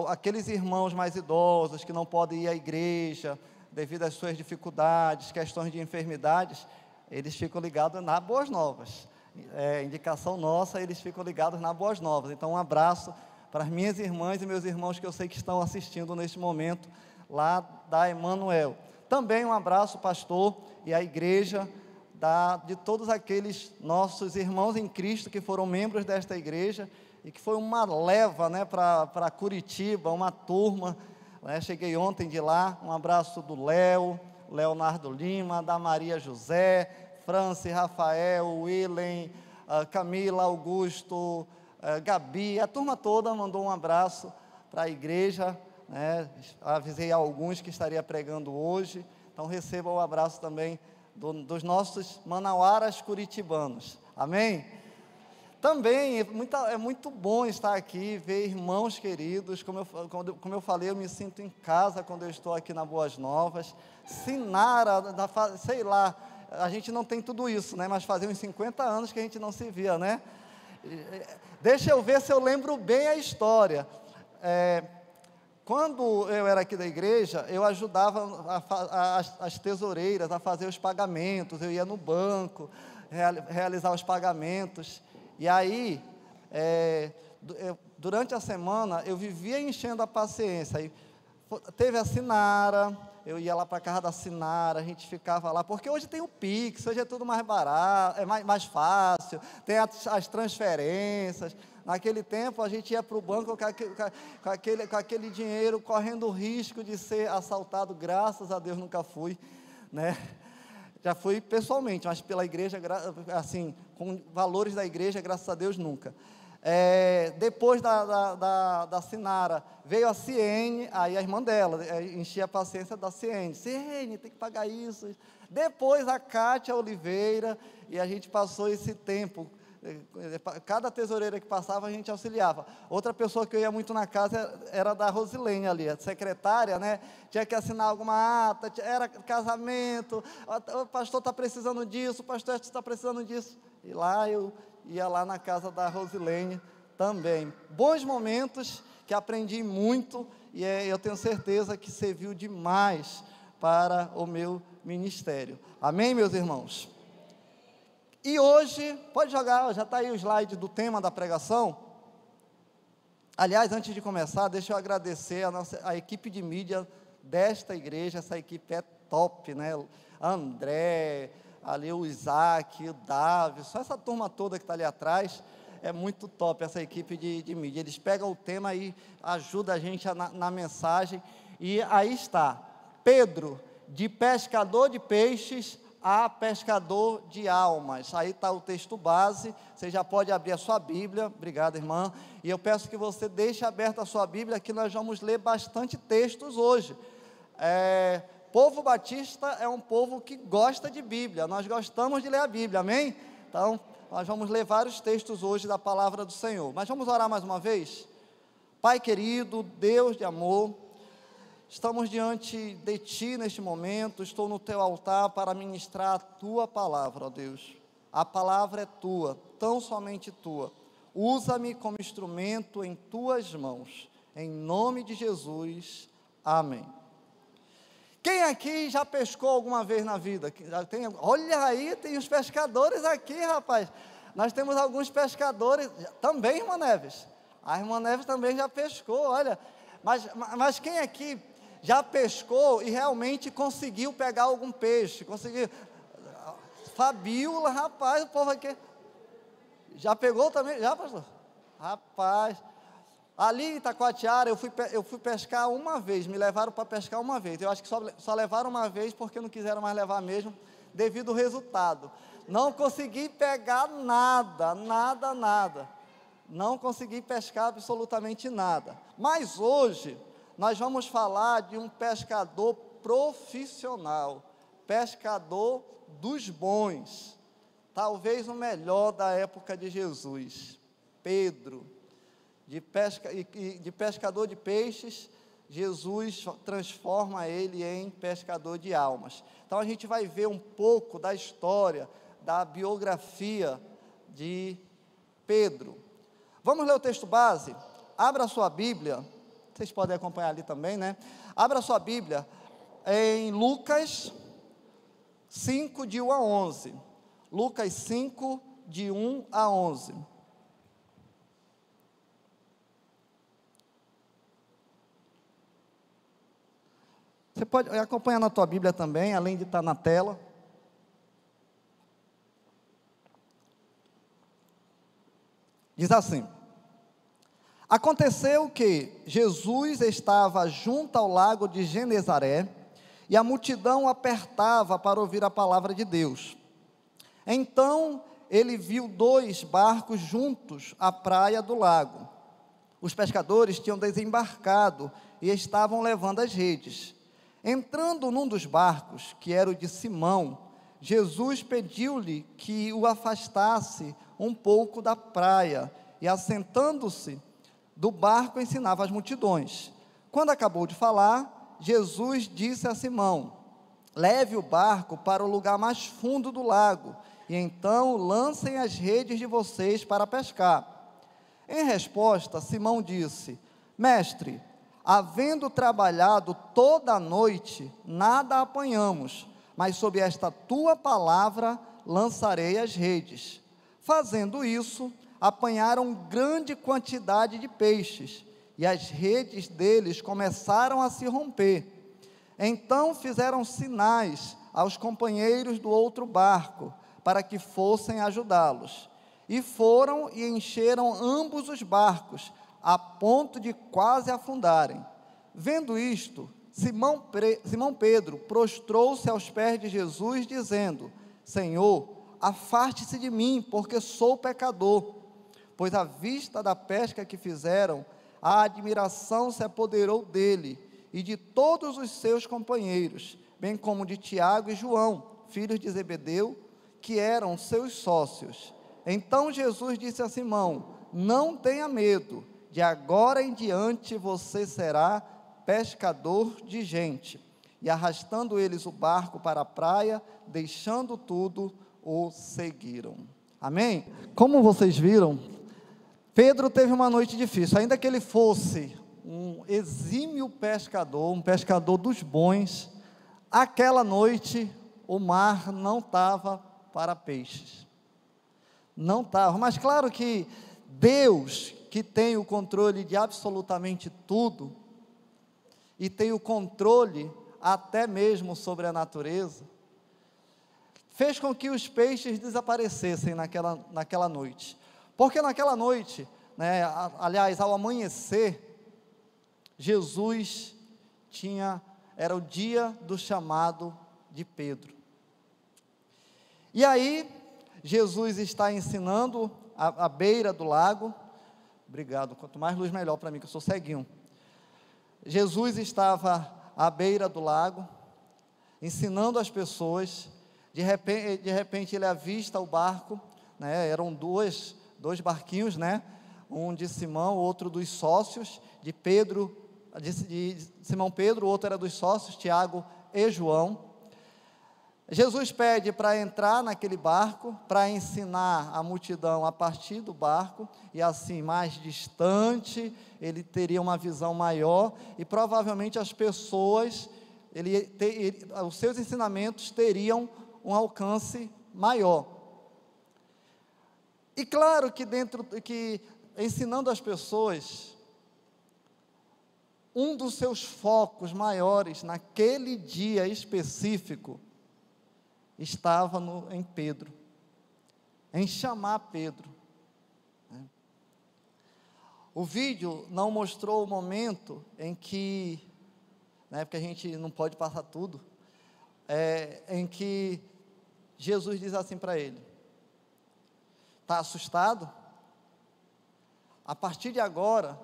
aqueles irmãos mais idosos que não podem ir à igreja devido às suas dificuldades, questões de enfermidades, eles ficam ligados na Boas Novas. Indicação nossa, eles ficam ligados na Boas Novas. Então um abraço para as minhas irmãs e meus irmãos que eu sei que estão assistindo neste momento lá da Emanuel. Também um abraço, pastor, e a igreja de todos aqueles nossos irmãos em Cristo que foram membros desta igreja e que foi uma leva, né, para Curitiba, uma turma, né? Cheguei ontem de lá. Um abraço do Leonardo Lima, da Maria José, Franci, Rafael, Willen, Camila, Augusto, Gabi, a turma toda mandou um abraço para a igreja, né? Avisei a alguns que estaria pregando hoje. Então recebam o abraço também dos nossos manauaras curitibanos. Amém? Também é muito bom estar aqui, ver irmãos queridos. Como eu falei, eu me sinto em casa quando eu estou aqui na Boas Novas. Sinara, sei lá, a gente não tem tudo isso, né? Mas fazia uns 50 anos que a gente não se via, né? Deixa eu ver se eu lembro bem a história. Quando eu era aqui da igreja, eu ajudava as tesoureiras a fazer os pagamentos. Eu ia no banco realizar os pagamentos. E aí, durante a semana, eu vivia enchendo a paciência. Aí, teve a Sinara, eu ia lá para a casa da Sinara, a gente ficava lá, porque hoje tem o Pix, hoje é tudo mais barato, é mais fácil, tem as transferências. Naquele tempo, a gente ia para o banco com aquele dinheiro, correndo o risco de ser assaltado. Graças a Deus nunca fui, né? Já fui pessoalmente, mas pela igreja, assim, com valores da igreja, graças a Deus, nunca. Depois da Sinara, veio a Ciene, aí a irmã dela, enchia a paciência da Ciene. Ciene, tem que pagar isso. Depois a Cátia Oliveira, e a gente passou esse tempo. Cada tesoureira que passava, a gente auxiliava. Outra pessoa que eu ia muito na casa era da Rosilene ali, a secretária, né? Tinha que assinar alguma ata, era casamento, o pastor está precisando disso, o pastor está precisando disso. E lá eu ia lá na casa da Rosilene também. Bons momentos que aprendi muito, e eu tenho certeza que serviu demais para o meu ministério. Amém, meus irmãos? E hoje, pode jogar, já está aí o slide do tema da pregação. Aliás, antes de começar, deixa eu agradecer a equipe de mídia desta igreja. Essa equipe é top, né? André, ali o Isaac, o Davi, só essa turma toda que está ali atrás, é muito top essa equipe de mídia. Eles pegam o tema e ajudam a gente na mensagem. E aí está, Pedro, de pescador de peixes a pescador de almas. Aí está o texto base, você já pode abrir a sua Bíblia, obrigado, irmã, e eu peço que você deixe aberta a sua Bíblia, que nós vamos ler bastante textos hoje. Povo batista é um povo que gosta de Bíblia, nós gostamos de ler a Bíblia, amém? Então, nós vamos ler vários textos hoje da palavra do Senhor, mas vamos orar mais uma vez? Pai querido, Deus de amor, estamos diante de Ti neste momento, estou no Teu altar para ministrar a Tua palavra, ó Deus. A palavra é Tua, tão somente Tua. Usa-me como instrumento em Tuas mãos, em nome de Jesus, amém. Quem aqui já pescou alguma vez na vida? Olha aí, tem os pescadores aqui, rapaz. Nós temos alguns pescadores, também, irmã Neves. A irmã Neves também já pescou, olha. Mas quem aqui já pescou e realmente conseguiu pegar algum peixe? Conseguiu? Fabiola, rapaz, o povo aqui. Já pegou também? Já, pastor? Rapaz. Ali em Itacoatiara, eu fui pescar uma vez, me levaram para pescar uma vez. Eu acho que só levaram uma vez porque não quiseram mais levar mesmo, devido ao resultado. Não consegui pegar nada. Não consegui pescar absolutamente nada. Mas hoje nós vamos falar de um pescador profissional, pescador dos bons, talvez o melhor da época de Jesus, Pedro. De pescador de peixes, Jesus transforma ele em pescador de almas. Então a gente vai ver um pouco da história, da biografia de Pedro. Vamos ler o texto base? Abra a sua Bíblia, vocês podem acompanhar ali também, né? Abra a sua Bíblia em Lucas 5, de 1 a 11. Lucas 5, de 1 a 11. Você pode acompanhar na tua Bíblia também, além de estar na tela. Diz assim: aconteceu que Jesus estava junto ao lago de Genezaré, e a multidão apertava para ouvir a palavra de Deus. Então ele viu 2 barcos juntos à praia do lago. Os pescadores tinham desembarcado e estavam levando as redes. Entrando num dos barcos, que era o de Simão, Jesus pediu-lhe que o afastasse um pouco da praia, e assentando-se do barco ensinava as multidões. Quando acabou de falar, Jesus disse a Simão: leve o barco para o lugar mais fundo do lago, e então lancem as redes de vocês para pescar. Em resposta, Simão disse: mestre, havendo trabalhado toda a noite, nada apanhamos, mas sob esta tua palavra lançarei as redes. Fazendo isso, apanharam grande quantidade de peixes, e as redes deles começaram a se romper. Então fizeram sinais aos companheiros do outro barco, para que fossem ajudá-los. E foram e encheram ambos os barcos, a ponto de quase afundarem. Vendo isto, Simão Pedro prostrou-se aos pés de Jesus, dizendo: Senhor, afaste-se de mim, porque sou pecador. Pois à vista da pesca que fizeram, a admiração se apoderou dele e de todos os seus companheiros, bem como de Tiago e João, filhos de Zebedeu, que eram seus sócios. Então Jesus disse a Simão: não tenha medo, de agora em diante você será pescador de gente. E arrastando eles o barco para a praia, deixando tudo, o seguiram. Amém? Como vocês viram, Pedro teve uma noite difícil. Ainda que ele fosse um exímio pescador, um pescador dos bons, aquela noite o mar não estava para peixes. Não estava. Mas claro que Deus, que tem o controle de absolutamente tudo, e tem o controle até mesmo sobre a natureza, fez com que os peixes desaparecessem naquela noite. Porque naquela noite, né, aliás, ao amanhecer, Jesus era o dia do chamado de Pedro. E aí, Jesus está ensinando à beira do lago. Obrigado, quanto mais luz melhor para mim, que eu sou ceguinho. Jesus estava à beira do lago, ensinando as pessoas. De repente ele avista o barco, né? Eram dois barquinhos, né? Um de Simão, outro dos sócios, de Simão Pedro, o outro era dos sócios, Tiago e João. Jesus pede para entrar naquele barco, para ensinar a multidão a partir do barco, e assim, mais distante, ele teria uma visão maior, e provavelmente as pessoas, os seus ensinamentos teriam um alcance maior. E claro que ensinando as pessoas, um dos seus focos maiores naquele dia específico estava em Pedro, em chamar Pedro. O vídeo não mostrou o momento em que, né, porque a gente não pode passar tudo, em que Jesus diz assim para ele: está assustado? A partir de agora,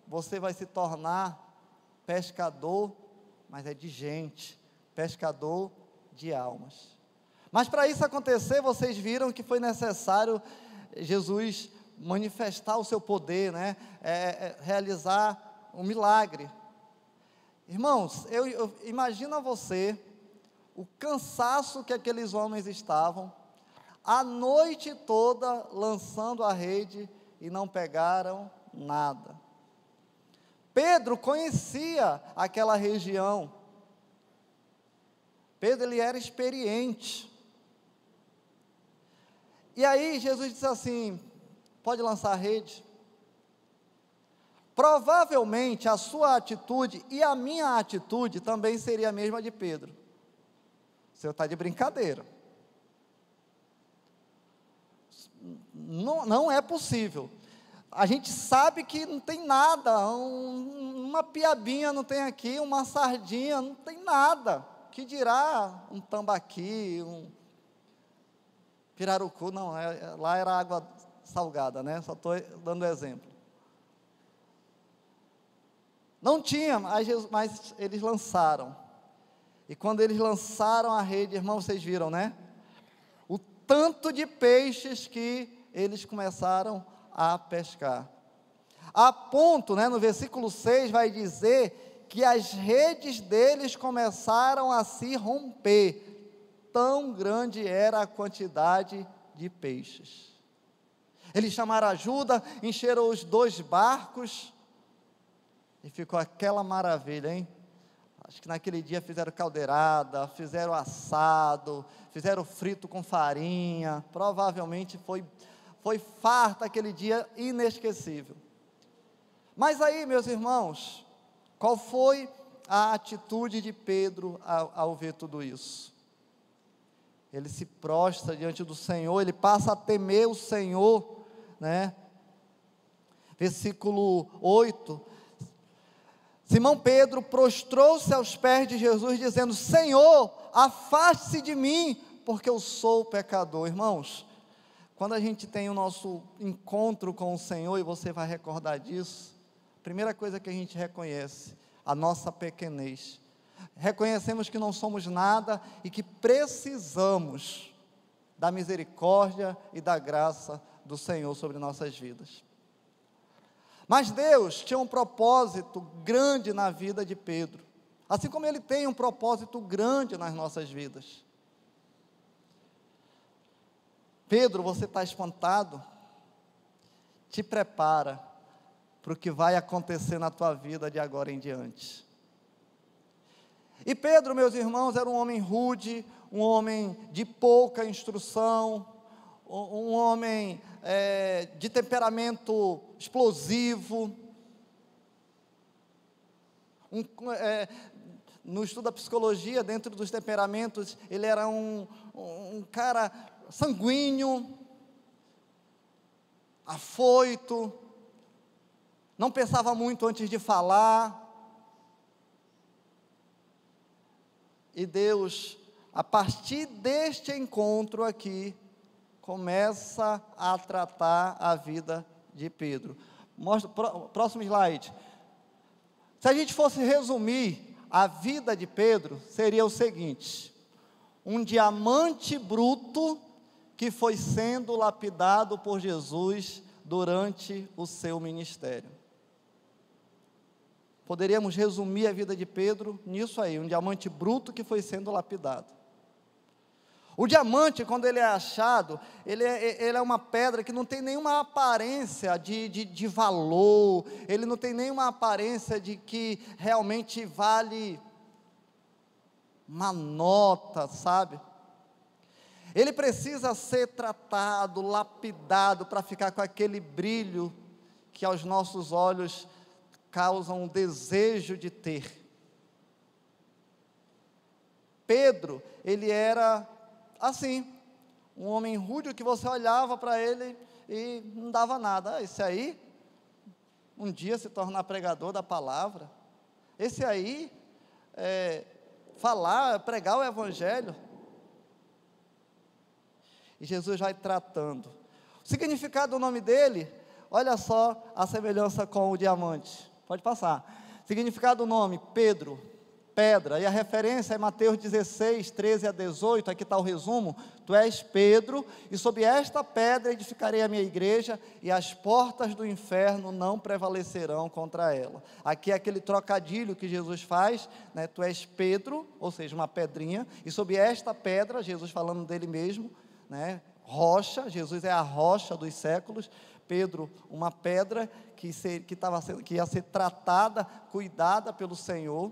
você vai se tornar pescador, mas é de gente, pescador de almas. Mas para isso acontecer, vocês viram que foi necessário Jesus manifestar o seu poder, né? Realizar um milagre. Irmãos, eu imagino a você o cansaço que aqueles homens estavam, a noite toda lançando a rede e não pegaram nada. Pedro conhecia aquela região. Pedro, ele era experiente. E aí Jesus disse assim: pode lançar a rede. Provavelmente a sua atitude e a minha atitude também seria a mesma de Pedro. O senhor está de brincadeira. Não é possível. A gente sabe que não tem nada, uma piabinha não tem aqui, uma sardinha, não tem nada. Que dirá um tambaqui, um pirarucu, não, lá era água salgada, né? Só estou dando exemplo. Não tinha, mas eles lançaram. E quando eles lançaram a rede, irmãos, vocês viram, né? O tanto de peixes que eles começaram a pescar. A ponto, né, no versículo 6 vai dizer que as redes deles começaram a se romper. Tão grande era a quantidade de peixes. Eles chamaram ajuda, encheram os 2 barcos e ficou aquela maravilha, hein? Acho que naquele dia fizeram caldeirada, fizeram assado, fizeram frito com farinha. Provavelmente foi farta aquele dia, inesquecível. Mas aí, meus irmãos, qual foi a atitude de Pedro ao ver tudo isso? Ele se prostra diante do Senhor, ele passa a temer o Senhor, né? Versículo 8. Simão Pedro prostrou-se aos pés de Jesus, dizendo: Senhor, afaste-se de mim, porque eu sou pecador. Irmãos, quando a gente tem o nosso encontro com o Senhor, e você vai recordar disso, a primeira coisa que a gente reconhece, a nossa pequenez. Reconhecemos que não somos nada e que precisamos da misericórdia e da graça do Senhor sobre nossas vidas. Mas Deus tinha um propósito grande na vida de Pedro, assim como Ele tem um propósito grande nas nossas vidas. Pedro, você está espantado? Te prepara para o que vai acontecer na tua vida de agora em diante. E Pedro, meus irmãos, era um homem rude, um homem de pouca instrução, um homem de temperamento explosivo. No estudo da psicologia, dentro dos temperamentos, ele era um cara sanguíneo, afoito, não pensava muito antes de falar. E Deus, a partir deste encontro aqui, começa a tratar a vida de Pedro. Mostra, próximo slide. Se a gente fosse resumir a vida de Pedro, seria o seguinte: um diamante bruto que foi sendo lapidado por Jesus durante o seu ministério. Poderíamos resumir a vida de Pedro nisso aí, um diamante bruto que foi sendo lapidado. O diamante, quando ele é achado, ele é uma pedra que não tem nenhuma aparência de valor, ele não tem nenhuma aparência de que realmente vale uma nota, sabe? Ele precisa ser tratado, lapidado, para ficar com aquele brilho que aos nossos olhos causam um desejo de ter. Pedro, ele era assim, um homem rude que você olhava para ele e não dava nada. Esse aí, um dia se tornar pregador da palavra. Esse aí, pregar o evangelho. E Jesus vai tratando. O significado do nome dele, olha só a semelhança com o diamante. Pode passar. Significado do nome, Pedro, pedra, e a referência é Mateus 16, 13 a 18, aqui está o resumo: tu és Pedro, e sobre esta pedra edificarei a minha igreja, e as portas do inferno não prevalecerão contra ela. Aqui é aquele trocadilho que Jesus faz, né? Tu és Pedro, ou seja, uma pedrinha, e sobre esta pedra, Jesus falando dele mesmo, né? Rocha, Jesus é a rocha dos séculos, Pedro, uma pedra que ia ser tratada, cuidada pelo Senhor.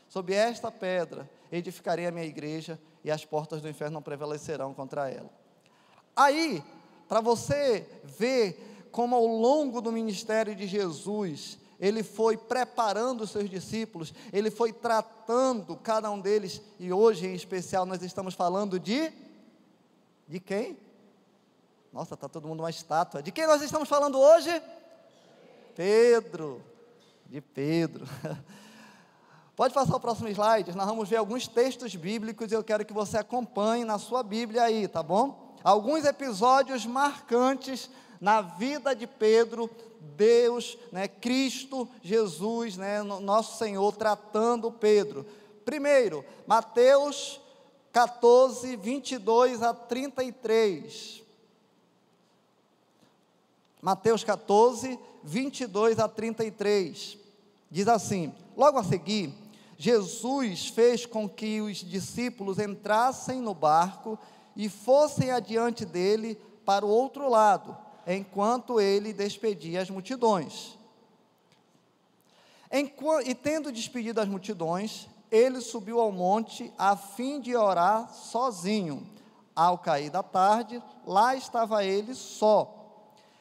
Sobre esta pedra edificarei a minha igreja, e as portas do inferno não prevalecerão contra ela. Aí, para você ver como ao longo do ministério de Jesus, ele foi preparando os seus discípulos, ele foi tratando cada um deles, e hoje em especial nós estamos falando de quem? Nossa, está todo mundo uma estátua. De quem nós estamos falando hoje? Pedro, de Pedro. Pode passar o próximo slide, nós vamos ver alguns textos bíblicos, e eu quero que você acompanhe na sua Bíblia aí, tá bom? Alguns episódios marcantes na vida de Pedro, Deus, né, Cristo Jesus, né, nosso Senhor, tratando Pedro. Primeiro, Mateus 14, 22 a 33. Mateus 14, 22 a 33. Diz assim: logo a seguir, Jesus fez com que os discípulos entrassem no barco e fossem adiante dele para o outro lado, enquanto ele despedia as multidões. E tendo despedido as multidões, ele subiu ao monte a fim de orar sozinho. Ao cair da tarde, lá estava ele só.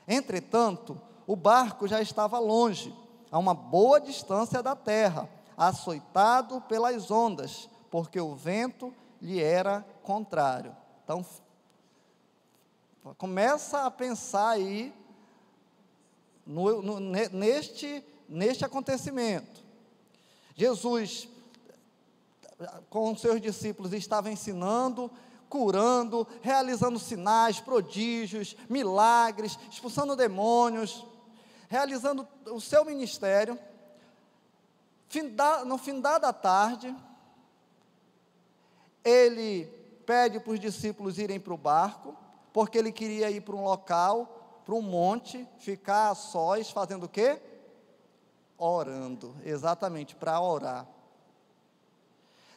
Entretanto, o barco já estava longe, a uma boa distância da terra, açoitado pelas ondas, porque o vento lhe era contrário. Então, começa a pensar aí neste acontecimento. Jesus, com seus discípulos, estava ensinando, curando, realizando sinais, prodígios, milagres, expulsando demônios, realizando o seu ministério. No findar da tarde, ele pede para os discípulos irem para o barco, porque ele queria ir para um local, para um monte, ficar a sós, fazendo o quê? Orando, exatamente, para orar.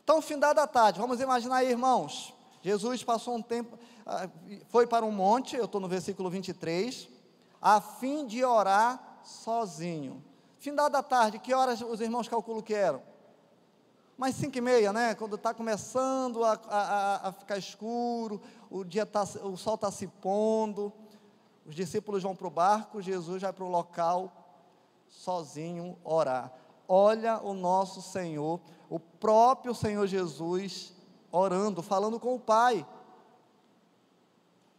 Então, findar da tarde, vamos imaginar aí, irmãos, Jesus passou um tempo, foi para um monte, eu estou no versículo 23, a fim de orar sozinho. Findar da tarde, que horas os irmãos calculam que eram? Umas 5h30, né? Quando está começando a ficar escuro, o sol está se pondo, os discípulos vão para o barco, Jesus vai para o local, sozinho, orar. Olha o nosso Senhor, o próprio Senhor Jesus, orando, falando com o Pai.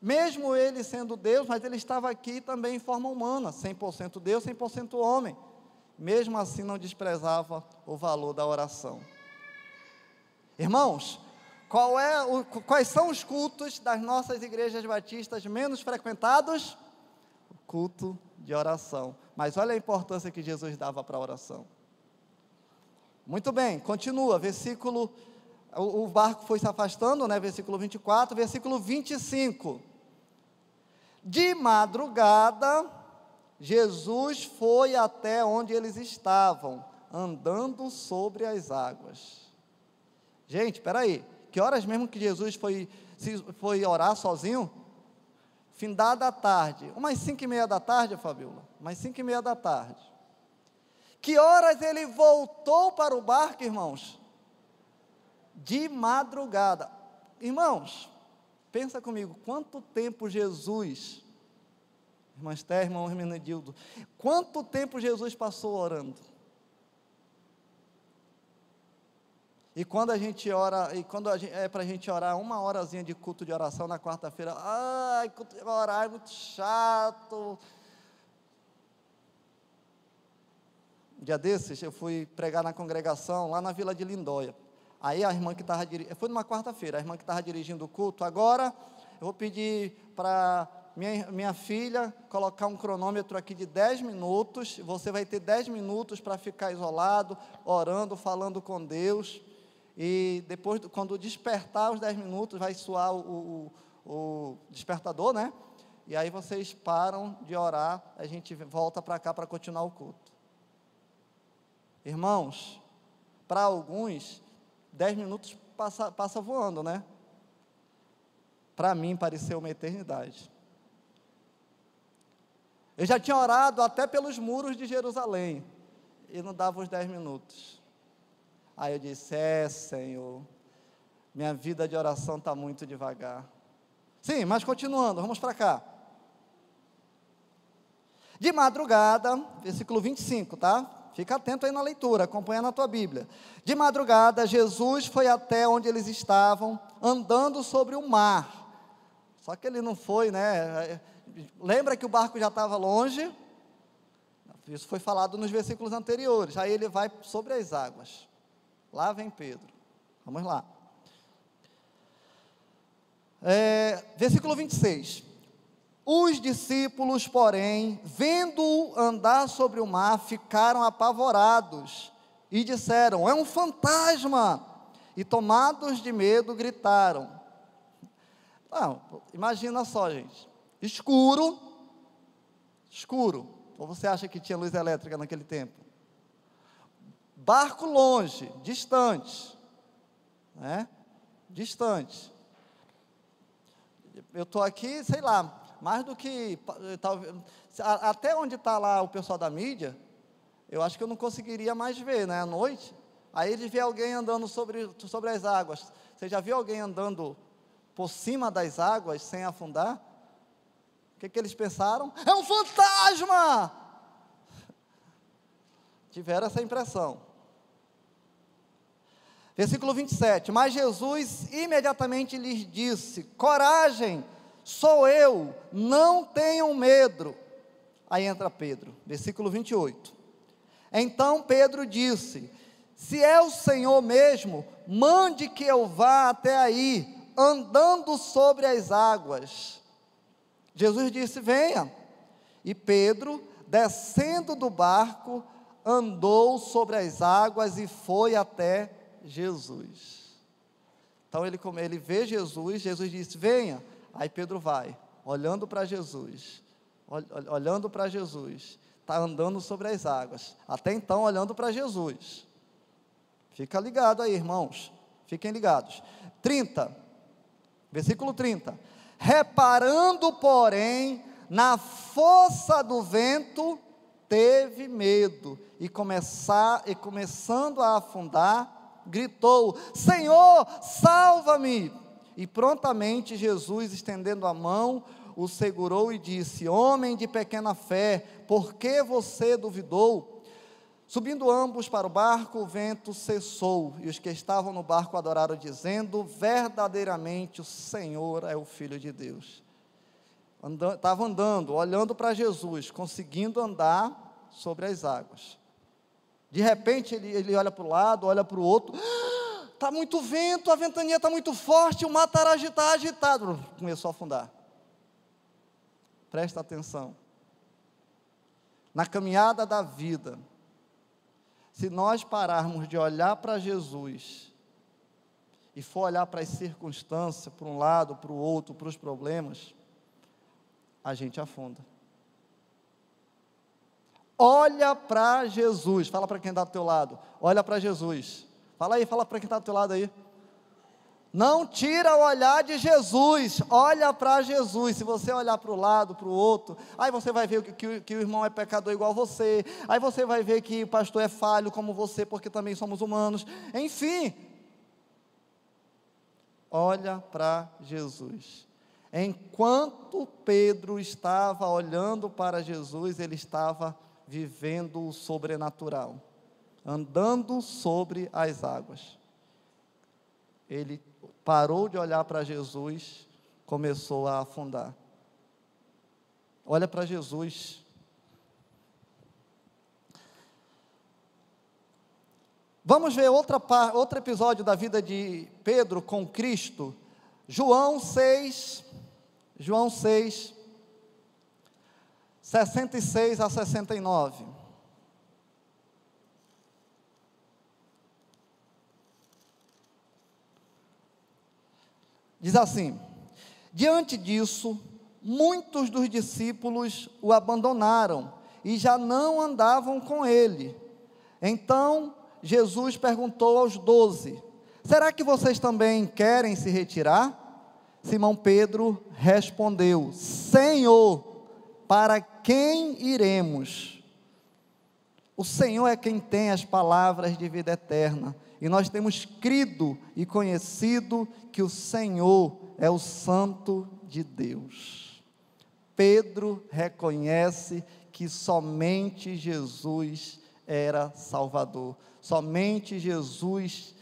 Mesmo ele sendo Deus, mas ele estava aqui também em forma humana, 100% Deus, 100% homem. Mesmo assim não desprezava o valor da oração. Irmãos, quais são os cultos das nossas igrejas batistas menos frequentados? O culto de oração. Mas olha a importância que Jesus dava para a oração. Muito bem, continua, o barco foi se afastando, né, versículo 24, versículo 25. De madrugada, Jesus foi até onde eles estavam, andando sobre as águas. Gente, espera aí, que horas mesmo que Jesus foi orar sozinho? Findada a tarde, umas 5h30 da tarde, Fabiola, umas 5h30 da tarde. Que horas ele voltou para o barco, irmãos? De madrugada. Irmãos, pensa comigo, quanto tempo Jesus, irmã Esther, irmão Hermenegildo, quanto tempo Jesus passou orando? E quando a gente ora, é para a gente orar uma horazinha de culto de oração na quarta-feira, culto de orar é muito chato. Um dia desses, eu fui pregar na congregação, lá na Vila de Lindóia. Aí a irmã que estava dirigindo, foi numa quarta-feira, a irmã que estava dirigindo o culto, agora eu vou pedir para minha filha colocar um cronômetro aqui de 10 minutos, você vai ter 10 minutos para ficar isolado, orando, falando com Deus, e depois, quando despertar os 10 minutos, vai soar o despertador, né? E aí vocês param de orar, a gente volta para cá para continuar o culto. Irmãos, para alguns, 10 minutos passa voando, né? Para mim pareceu uma eternidade. Eu já tinha orado até pelos muros de Jerusalém, e não dava os 10 minutos. Aí eu disse, Senhor, minha vida de oração está muito devagar. Sim, mas continuando, vamos para cá. De madrugada, versículo 25, tá? Fica atento aí na leitura, acompanha na tua Bíblia. De madrugada, Jesus foi até onde eles estavam, andando sobre o mar. Só que ele não foi, né? Lembra que o barco já estava longe? Isso foi falado nos versículos anteriores. Aí ele vai sobre as águas. Lá vem Pedro. Vamos lá. Versículo 26. Os discípulos, porém, vendo-o andar sobre o mar, ficaram apavorados e disseram: é um fantasma! E tomados de medo, gritaram. Não, imagina só, gente, escuro, ou você acha que tinha luz elétrica naquele tempo? Barco longe, distante, né? Distante. Eu estou aqui, sei lá, mais do que, talvez, até onde está lá o pessoal da mídia, eu acho que eu não conseguiria mais ver, né, à noite. Aí ele vê alguém andando sobre as águas. Você já viu alguém andando por cima das águas sem afundar? O que eles pensaram? É um fantasma! Tiveram essa impressão. Versículo 27, mas Jesus imediatamente lhes disse: coragem, sou eu, não tenham medo. Aí entra Pedro, versículo 28. Então Pedro disse: se é o Senhor mesmo, mande que eu vá até aí, andando sobre as águas. Jesus disse: venha. E Pedro, descendo do barco, andou sobre as águas e foi até Jesus. Então ele vê Jesus, Jesus disse: venha. Aí Pedro vai, olhando para Jesus, olhando para Jesus, está andando sobre as águas, até então olhando para Jesus. Fica ligado aí, irmãos, fiquem ligados. 30, versículo 30, reparando, porém, na força do vento, teve medo, e começando a afundar, gritou: Senhor, salva-me! E prontamente Jesus, estendendo a mão, o segurou e disse: homem de pequena fé, por que você duvidou? Subindo ambos para o barco, o vento cessou, e os que estavam no barco adoraram, dizendo: verdadeiramente o Senhor é o Filho de Deus. Estava andando, olhando para Jesus, conseguindo andar sobre as águas. De repente ele olha para o lado, olha para o outro: está muito vento, a ventania está muito forte, o mar está agitado. Começou a afundar. Presta atenção. Na caminhada da vida, se nós pararmos de olhar para Jesus e for olhar para as circunstâncias, para um lado, para o outro, para os problemas, a gente afunda. Olha para Jesus. Fala para quem está do teu lado. Olha para Jesus. Fala aí, fala para quem está do teu lado aí. Não tira o olhar de Jesus. Olha para Jesus. Se você olhar para o lado, para o outro, aí você vai ver que o irmão é pecador igual você. Aí você vai ver que o pastor é falho como você, porque também somos humanos. Enfim. Olha para Jesus. Enquanto Pedro estava olhando para Jesus, ele estava vivendo o sobrenatural, andando sobre as águas. Ele parou de olhar para Jesus, começou a afundar. Olha para Jesus. Vamos ver outro episódio da vida de Pedro com Cristo. João 6, 66 a 69. Diz assim: diante disso, muitos dos discípulos o abandonaram e já não andavam com ele. Então Jesus perguntou aos 12: será que vocês também querem se retirar? Simão Pedro respondeu: Senhor, para quem iremos? O Senhor é quem tem as palavras de vida eterna, e nós temos crido e conhecido que o Senhor é o Santo de Deus. Pedro reconhece que somente Jesus era Salvador, somente Jesus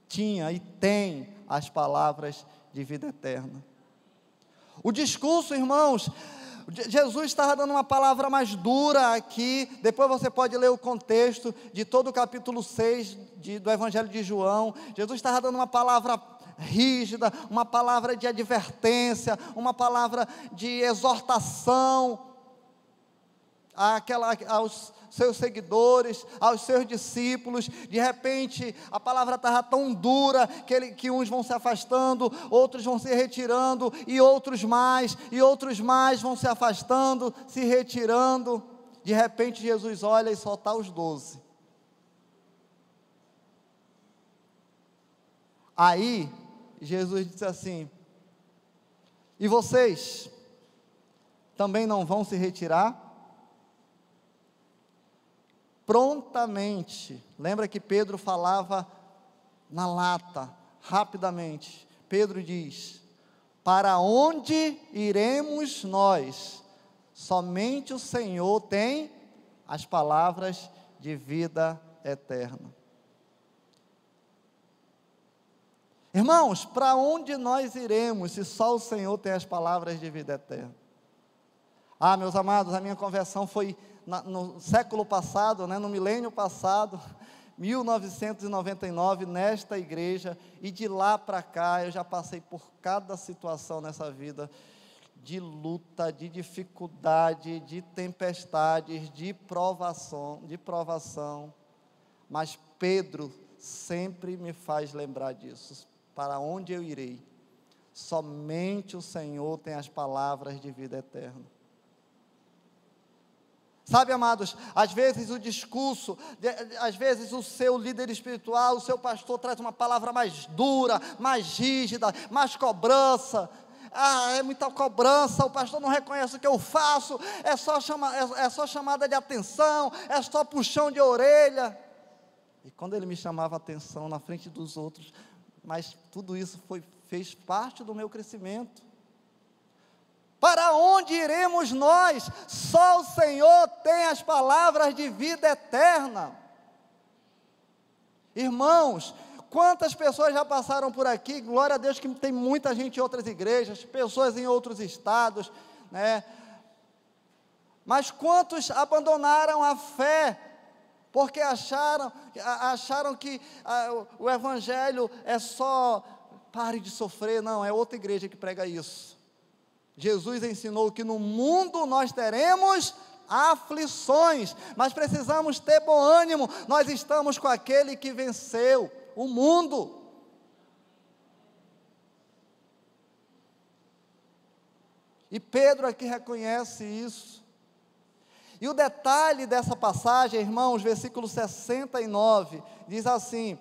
tinha e tem as palavras de vida eterna. O discurso, irmãos, Jesus estava dando uma palavra mais dura aqui. Depois você pode ler o contexto de todo o capítulo 6 do Evangelho de João. Jesus estava dando uma palavra rígida, uma palavra de advertência, uma palavra de exortação aos seus seguidores, aos seus discípulos. De repente a palavra estava tão dura que uns vão se afastando, outros vão se retirando, e outros mais vão se afastando, se retirando. De repente Jesus olha e só está os 12. Aí Jesus disse assim: e vocês também não vão se retirar? Prontamente, lembra que Pedro falava na lata, rapidamente. Pedro diz: para onde iremos nós? Somente o Senhor tem as palavras de vida eterna. Irmãos, para onde nós iremos se só o Senhor tem as palavras de vida eterna? Ah, meus amados, a minha conversão foi no século passado, no milênio passado, 1999, nesta igreja, e de lá para cá eu já passei por cada situação nessa vida, de luta, de dificuldade, de tempestades, de provação, mas Pedro sempre me faz lembrar disso. Para onde eu irei? Somente o Senhor tem as palavras de vida eterna. Sabe, amados, às vezes o discurso, às vezes o seu líder espiritual, o seu pastor traz uma palavra mais dura, mais rígida, mais cobrança. É muita cobrança, o pastor não reconhece o que eu faço, é só chamada de atenção, é só puxão de orelha. E quando ele me chamava a atenção na frente dos outros, mas tudo isso fez parte do meu crescimento. Para onde iremos nós? Só o Senhor tem as palavras de vida eterna. Irmãos, quantas pessoas já passaram por aqui? Glória a Deus que tem muita gente em outras igrejas, pessoas em outros estados, mas quantos abandonaram a fé, porque acharam que o evangelho é só pare de sofrer? Não, é outra igreja que prega isso. Jesus ensinou que no mundo nós teremos aflições, mas precisamos ter bom ânimo, nós estamos com aquele que venceu o mundo. E Pedro aqui reconhece isso. E o detalhe dessa passagem, irmãos, versículo 69, diz assim,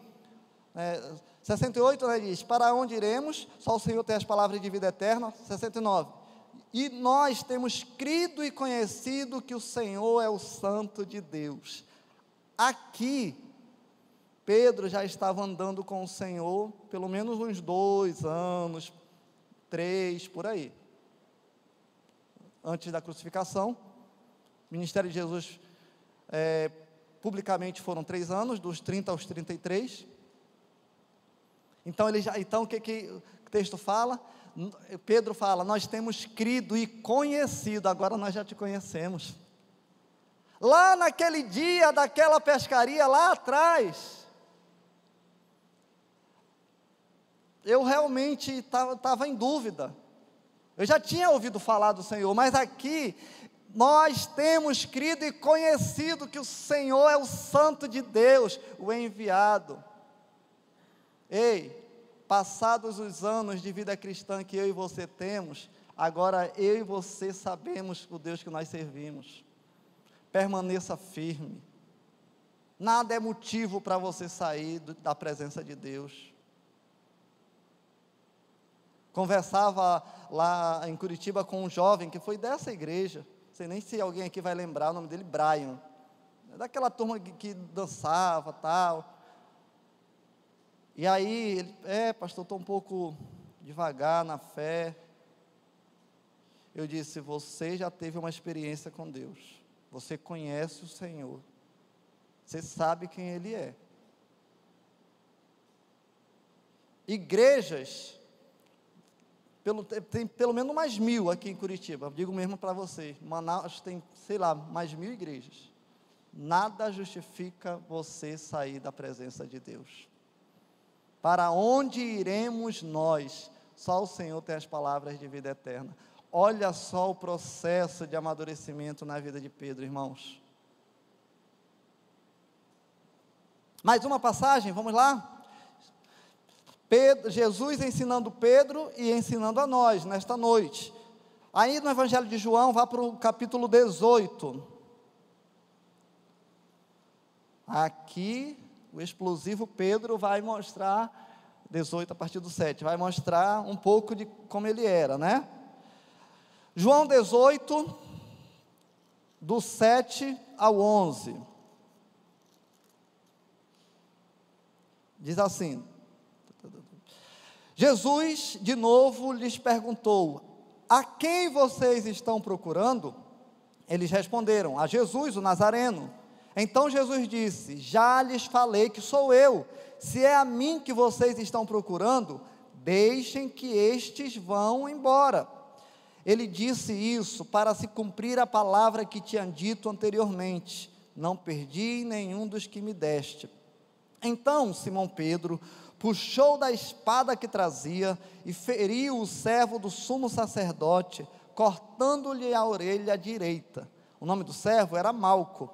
68, diz: para onde iremos? Só o Senhor tem as palavras de vida eterna. 69, e nós temos crido e conhecido que o Senhor é o Santo de Deus. Aqui, Pedro já estava andando com o Senhor, pelo menos uns 2 anos, 3, por aí, antes da crucificação. O ministério de Jesus, publicamente, foram 3 anos, dos 30 aos 33, então o que o texto fala? Pedro fala: nós temos crido e conhecido. Agora nós já te conhecemos. Lá naquele dia daquela pescaria, lá atrás, eu realmente estava em dúvida. Eu já tinha ouvido falar do Senhor, mas aqui nós temos crido e conhecido que o Senhor é o Santo de Deus, o enviado. Ei, passados os anos de vida cristã que eu e você temos, agora eu e você sabemos o Deus que nós servimos. Permaneça firme. Nada é motivo para você sair da presença de Deus. Conversava lá em Curitiba com um jovem que foi dessa igreja, não sei nem se alguém aqui vai lembrar o nome dele, Brian, daquela turma que dançava, tal. E aí, ele, pastor, estou um pouco devagar na fé. Eu disse: você já teve uma experiência com Deus, você conhece o Senhor, você sabe quem Ele é. Igrejas, tem pelo menos mais 1000 aqui em Curitiba, digo mesmo para você, Manaus tem, sei lá, mais 1000 igrejas. Nada justifica você sair da presença de Deus. para onde iremos nós? Só o Senhor tem as palavras de vida eterna. Olha só o processo de amadurecimento na vida de Pedro, irmãos. Mais uma passagem, vamos lá? Jesus ensinando Pedro e ensinando a nós nesta noite. Aí no Evangelho de João, vá para o capítulo 18. Aqui, o explosivo Pedro vai mostrar, 18 a partir do 7, vai mostrar um pouco de como ele era, né? João 18, do 7 ao 11. Diz assim: Jesus de novo lhes perguntou: a quem vocês estão procurando? Eles responderam: a Jesus, o Nazareno. Então Jesus disse: já lhes falei que sou eu. Se é a mim que vocês estão procurando, deixem que estes vão embora. Ele disse isso para se cumprir a palavra que tinha dito anteriormente: não perdi nenhum dos que me deste. Então Simão Pedro puxou da espada que trazia e feriu o servo do sumo sacerdote, cortando-lhe a orelha direita. O nome do servo era Malco.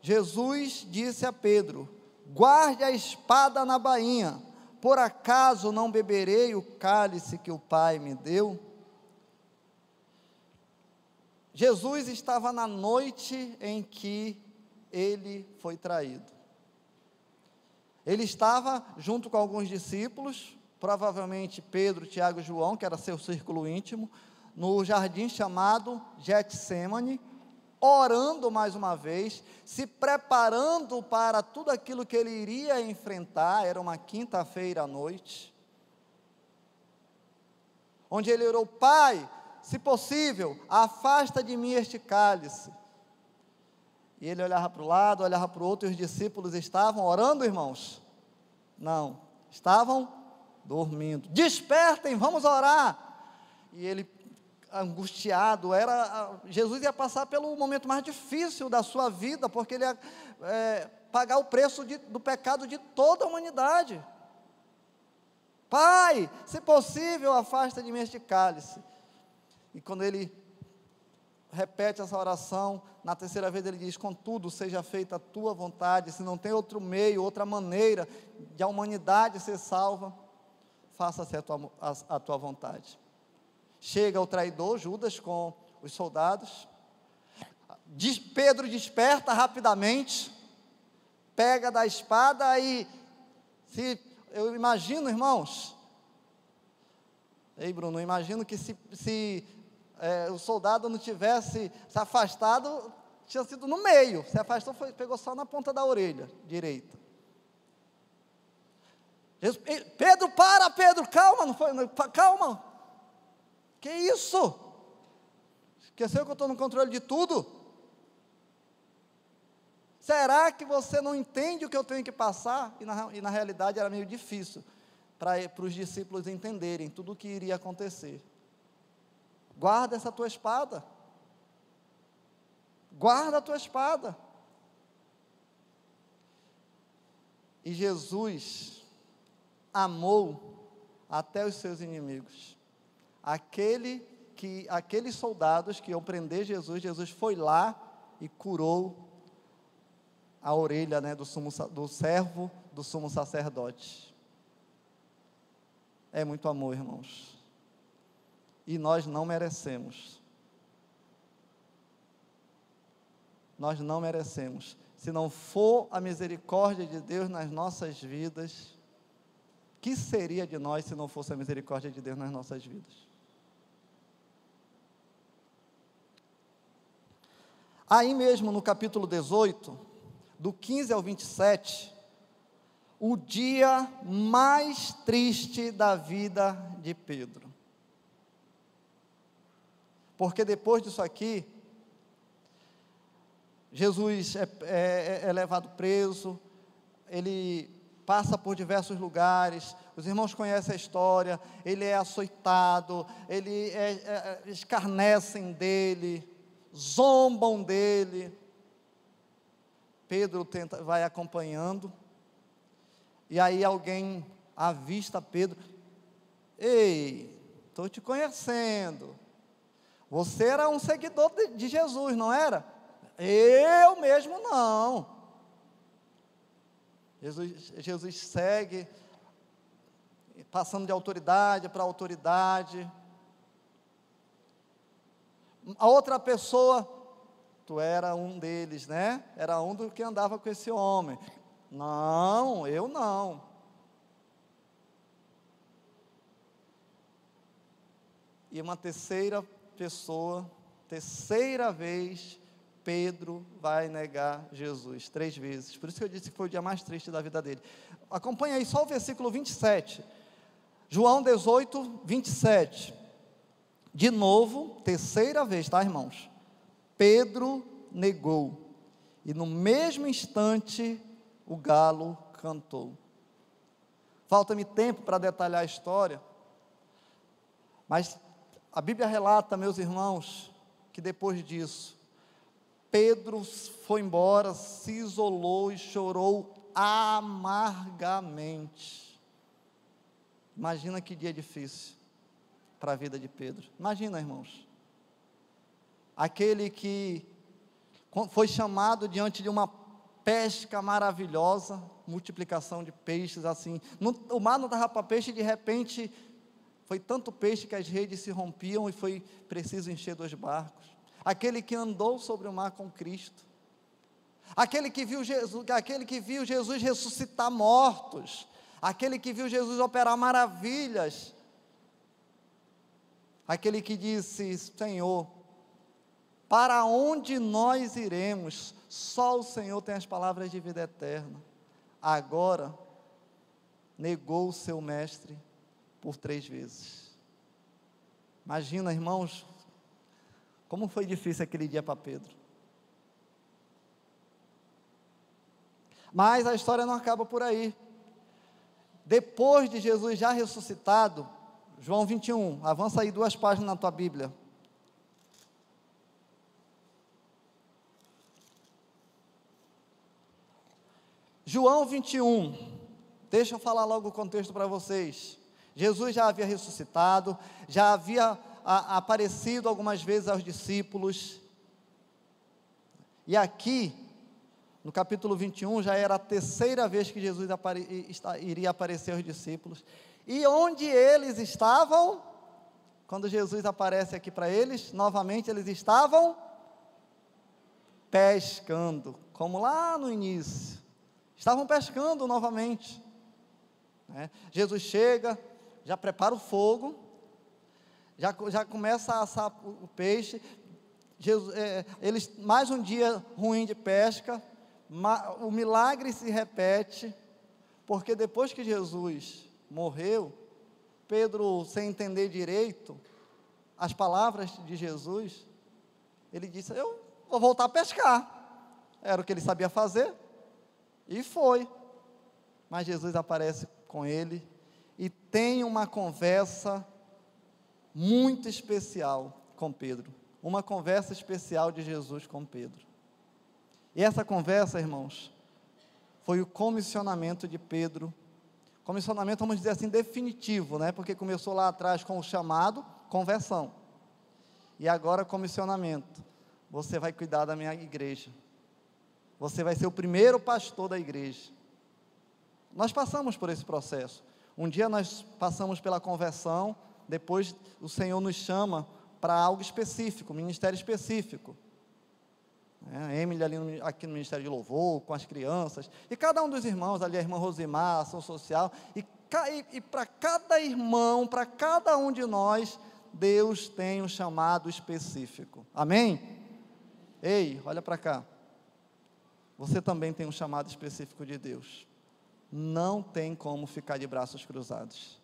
Jesus disse a Pedro: guarde a espada na bainha, por acaso não beberei o cálice que o Pai me deu? Jesus estava na noite em que ele foi traído. Ele estava junto com alguns discípulos, provavelmente Pedro, Tiago e João, que era seu círculo íntimo, no jardim chamado Getsemane, orando mais uma vez, se preparando para tudo aquilo que ele iria enfrentar. Era uma quinta-feira à noite, onde ele orou: Pai, se possível, afasta de mim este cálice. E ele olhava para o lado, olhava para o outro, e os discípulos estavam orando, irmãos? Não, estavam dormindo. Despertem, vamos orar. E ele, angustiado, Jesus ia passar pelo momento mais difícil da sua vida, porque ele ia pagar o preço do pecado de toda a humanidade. Pai, se possível, afasta de mim este cálice. E quando ele repete essa oração, na terceira vez ele diz: contudo, seja feita a tua vontade. Se não tem outro meio, outra maneira de a humanidade ser salva, faça-se a tua vontade. Chega o traidor, Judas, com os soldados. Pedro desperta rapidamente, pega da espada e, eu imagino, irmãos, ei Bruno, eu imagino que se o soldado não tivesse se afastado, tinha sido no meio. Se afastou, pegou só na ponta da orelha direita. Jesus, Pedro, para, Pedro, calma, calma. Que isso? Esqueceu que eu estou no controle de tudo? Será que você não entende o que eu tenho que passar? E na realidade era meio difícil para os discípulos entenderem tudo o que iria acontecer. Guarda essa tua espada. Guarda a tua espada. E Jesus amou até os seus inimigos. Aqueles soldados que iam prender Jesus, Jesus foi lá e curou a orelha, né, do servo do sumo sacerdote. É muito amor, irmãos. E nós não merecemos. Nós não merecemos. Se não for a misericórdia de Deus nas nossas vidas, que seria de nós se não fosse a misericórdia de Deus nas nossas vidas? Aí mesmo no capítulo 18, do 15 ao 27, o dia mais triste da vida de Pedro. Porque depois disso aqui, Jesus é levado preso, ele passa por diversos lugares, os irmãos conhecem a história, ele é açoitado, escarnecem dele, zombam dele. Pedro vai acompanhando, e aí avista Pedro. Ei, estou te conhecendo. Você era um seguidor de Jesus, não era? Eu mesmo não. Jesus segue, passando de autoridade para autoridade. A outra pessoa, tu era um deles, né? Era um do que andava com esse homem. Não, eu não. E uma terceira pessoa, terceira vez, Pedro vai negar Jesus 3 vezes. Por isso que eu disse que foi o dia mais triste da vida dele. Acompanha aí só o versículo 27. João 18, 27. De novo, terceira vez, tá, irmãos? Pedro negou. E no mesmo instante, o galo cantou. Falta-me tempo para detalhar a história. Mas a Bíblia relata, meus irmãos, que depois disso, Pedro foi embora, se isolou e chorou amargamente. Imagina que dia difícil para a vida de Pedro. Imagina, irmãos. Aquele que foi chamado diante de uma pesca maravilhosa, multiplicação de peixes assim. O mar não estava para peixe, de repente foi tanto peixe que as redes se rompiam e foi preciso encher 2 barcos. Aquele que andou sobre o mar com Cristo. Aquele que viu Jesus ressuscitar mortos. Aquele que viu Jesus operar maravilhas. Aquele que disse: Senhor, para onde nós iremos? Só o Senhor tem as palavras de vida eterna. Agora, negou o seu mestre por 3 vezes. Imagina, irmãos, como foi difícil aquele dia para Pedro. Mas a história não acaba por aí. Depois de Jesus já ressuscitado, João 21, avança aí 2 páginas na tua Bíblia. João 21, deixa eu falar logo o contexto para vocês. Jesus já havia ressuscitado, já havia aparecido algumas vezes aos discípulos, e aqui, no capítulo 21, já era a terceira vez que Jesus iria aparecer aos discípulos, e onde eles estavam, quando Jesus aparece aqui para eles, novamente eles estavam pescando, como lá no início, estavam pescando novamente, né? Jesus chega, já prepara o fogo, já começa a assar o peixe. Eles, mais um dia ruim de pesca, o milagre se repete, porque depois que Jesus morreu, Pedro, sem entender direito as palavras de Jesus, ele disse: eu vou voltar a pescar. Era o que ele sabia fazer, e foi. Mas Jesus aparece com ele e tem uma conversa muito especial com Pedro, uma conversa especial de Jesus com Pedro. E essa conversa, irmãos, foi o comissionamento de Pedro, comissionamento, vamos dizer assim, definitivo, né? Porque começou lá atrás com o chamado, conversão, e agora comissionamento. Você vai cuidar da minha igreja, você vai ser o primeiro pastor da igreja. Nós passamos por esse processo. Um dia nós passamos pela conversão, depois o Senhor nos chama para algo específico, ministério específico. A Emily ali aqui no Ministério de Louvor, com as crianças, e cada um dos irmãos, ali a irmã Rosimar, ação social, e para cada irmão, para cada um de nós, Deus tem um chamado específico. Amém? Ei, olha para cá. Você também tem um chamado específico de Deus. Não tem como ficar de braços cruzados.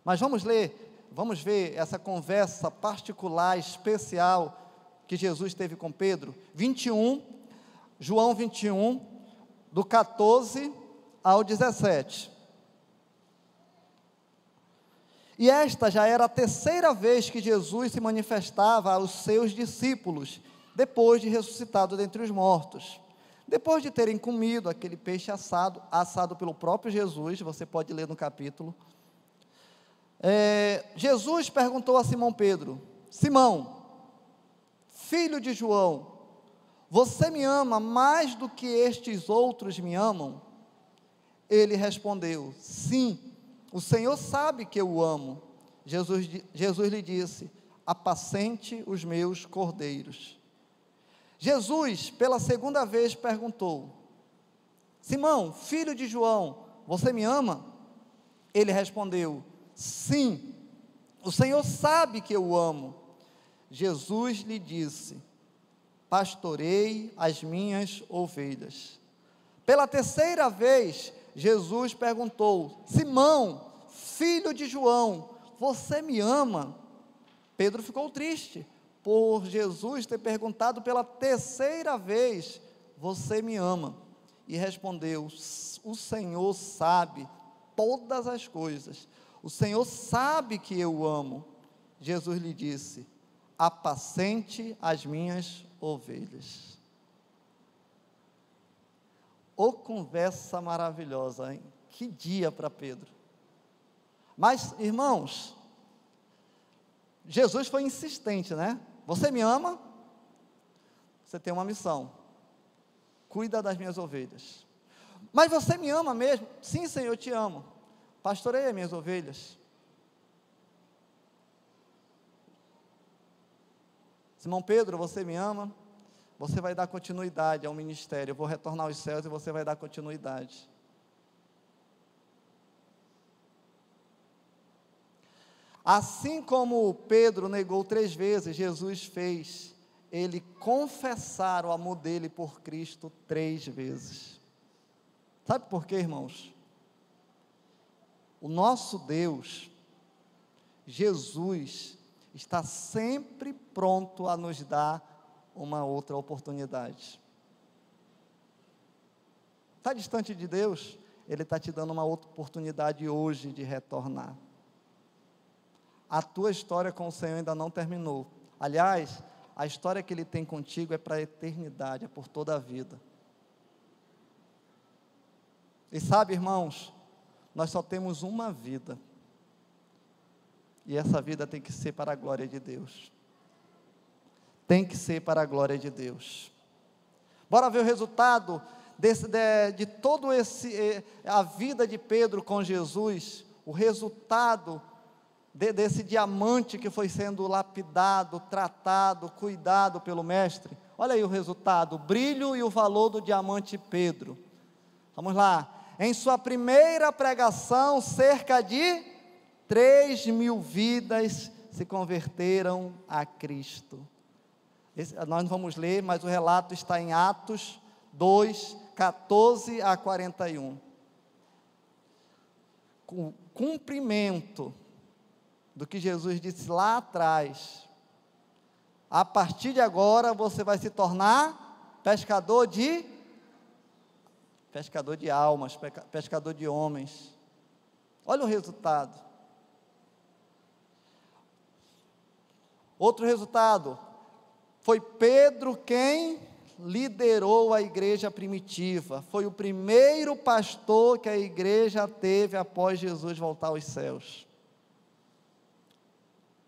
Mas vamos ver essa conversa particular, especial, que Jesus teve com Pedro. João 21, do 14 ao 17. E esta já era a terceira vez que Jesus se manifestava aos seus discípulos, depois de ressuscitado dentre os mortos. Depois de terem comido aquele peixe assado pelo próprio Jesus, você pode ler no capítulo, Jesus perguntou a Simão Pedro: Simão, filho de João, você me ama mais do que estes outros me amam? Ele respondeu: sim, o Senhor sabe que eu o amo. Jesus lhe disse: apacente os meus cordeiros. Jesus, pela segunda vez, perguntou: Simão, filho de João, você me ama? Ele respondeu: sim, o Senhor sabe que eu o amo. Jesus lhe disse: pastorei as minhas ovelhas. Pela terceira vez, Jesus perguntou: Simão, filho de João, você me ama? Pedro ficou triste por Jesus ter perguntado pela terceira vez: você me ama? E respondeu: o Senhor sabe todas as coisas, o Senhor sabe que eu o amo. Jesus lhe disse: apacente as minhas ovelhas. Ô conversa maravilhosa, hein? Que dia para Pedro. Mas, irmãos, Jesus foi insistente, né? Você me ama? Você tem uma missão: cuida das minhas ovelhas. Mas você me ama mesmo? Sim, Senhor, eu te amo. Pastorei as minhas ovelhas. Simão Pedro, você me ama? Você vai dar continuidade ao ministério. Eu vou retornar aos céus e você vai dar continuidade. Assim como Pedro negou 3 vezes, Jesus fez ele confessar o amor dele por Cristo 3 vezes. Sabe por quê, irmãos? O nosso Deus, Jesus, está sempre pronto a nos dar uma outra oportunidade. Está distante de Deus? Ele está te dando uma outra oportunidade hoje de retornar. A tua história com o Senhor ainda não terminou. Aliás, a história que Ele tem contigo é para a eternidade, é por toda a vida. E sabe, irmãos, nós só temos uma vida. E essa vida tem que ser para a glória de Deus. Tem que ser para a glória de Deus. Bora ver o resultado de todo a vida de Pedro com Jesus. O resultado desse diamante que foi sendo lapidado, tratado, cuidado pelo mestre. Olha aí o resultado: o brilho e o valor do diamante Pedro. Vamos lá. Em sua primeira pregação, cerca de 3.000 vidas se converteram a Cristo. Nós não vamos ler, mas o relato está em Atos 2, 14 a 41. O cumprimento do que Jesus disse lá atrás: a partir de agora você vai se tornar pescador de almas, pescador de homens. Olha o resultado. Outro resultado: foi Pedro quem liderou a igreja primitiva, foi o primeiro pastor que a igreja teve após Jesus voltar aos céus.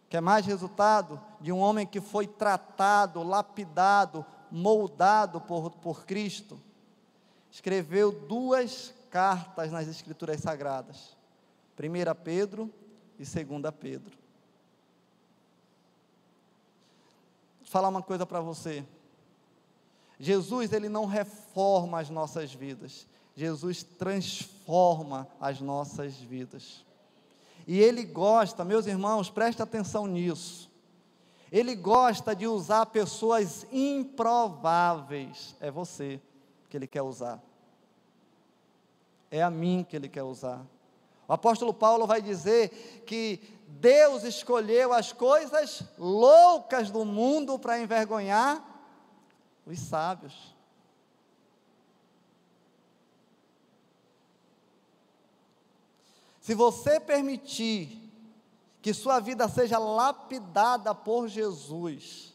Quer mais resultado? De um homem que foi tratado, lapidado, moldado por Cristo. Escreveu 2 cartas nas Escrituras Sagradas: 1 Pedro e 2 Pedro. Vou falar uma coisa para você. Jesus, Ele não reforma as nossas vidas, Jesus transforma as nossas vidas. E Ele gosta, meus irmãos, presta atenção nisso, Ele gosta de usar pessoas improváveis. É você que Ele quer usar, é a mim que Ele quer usar. O apóstolo Paulo vai dizer que Deus escolheu as coisas loucas do mundo para envergonhar os sábios. Se você permitir que sua vida seja lapidada por Jesus,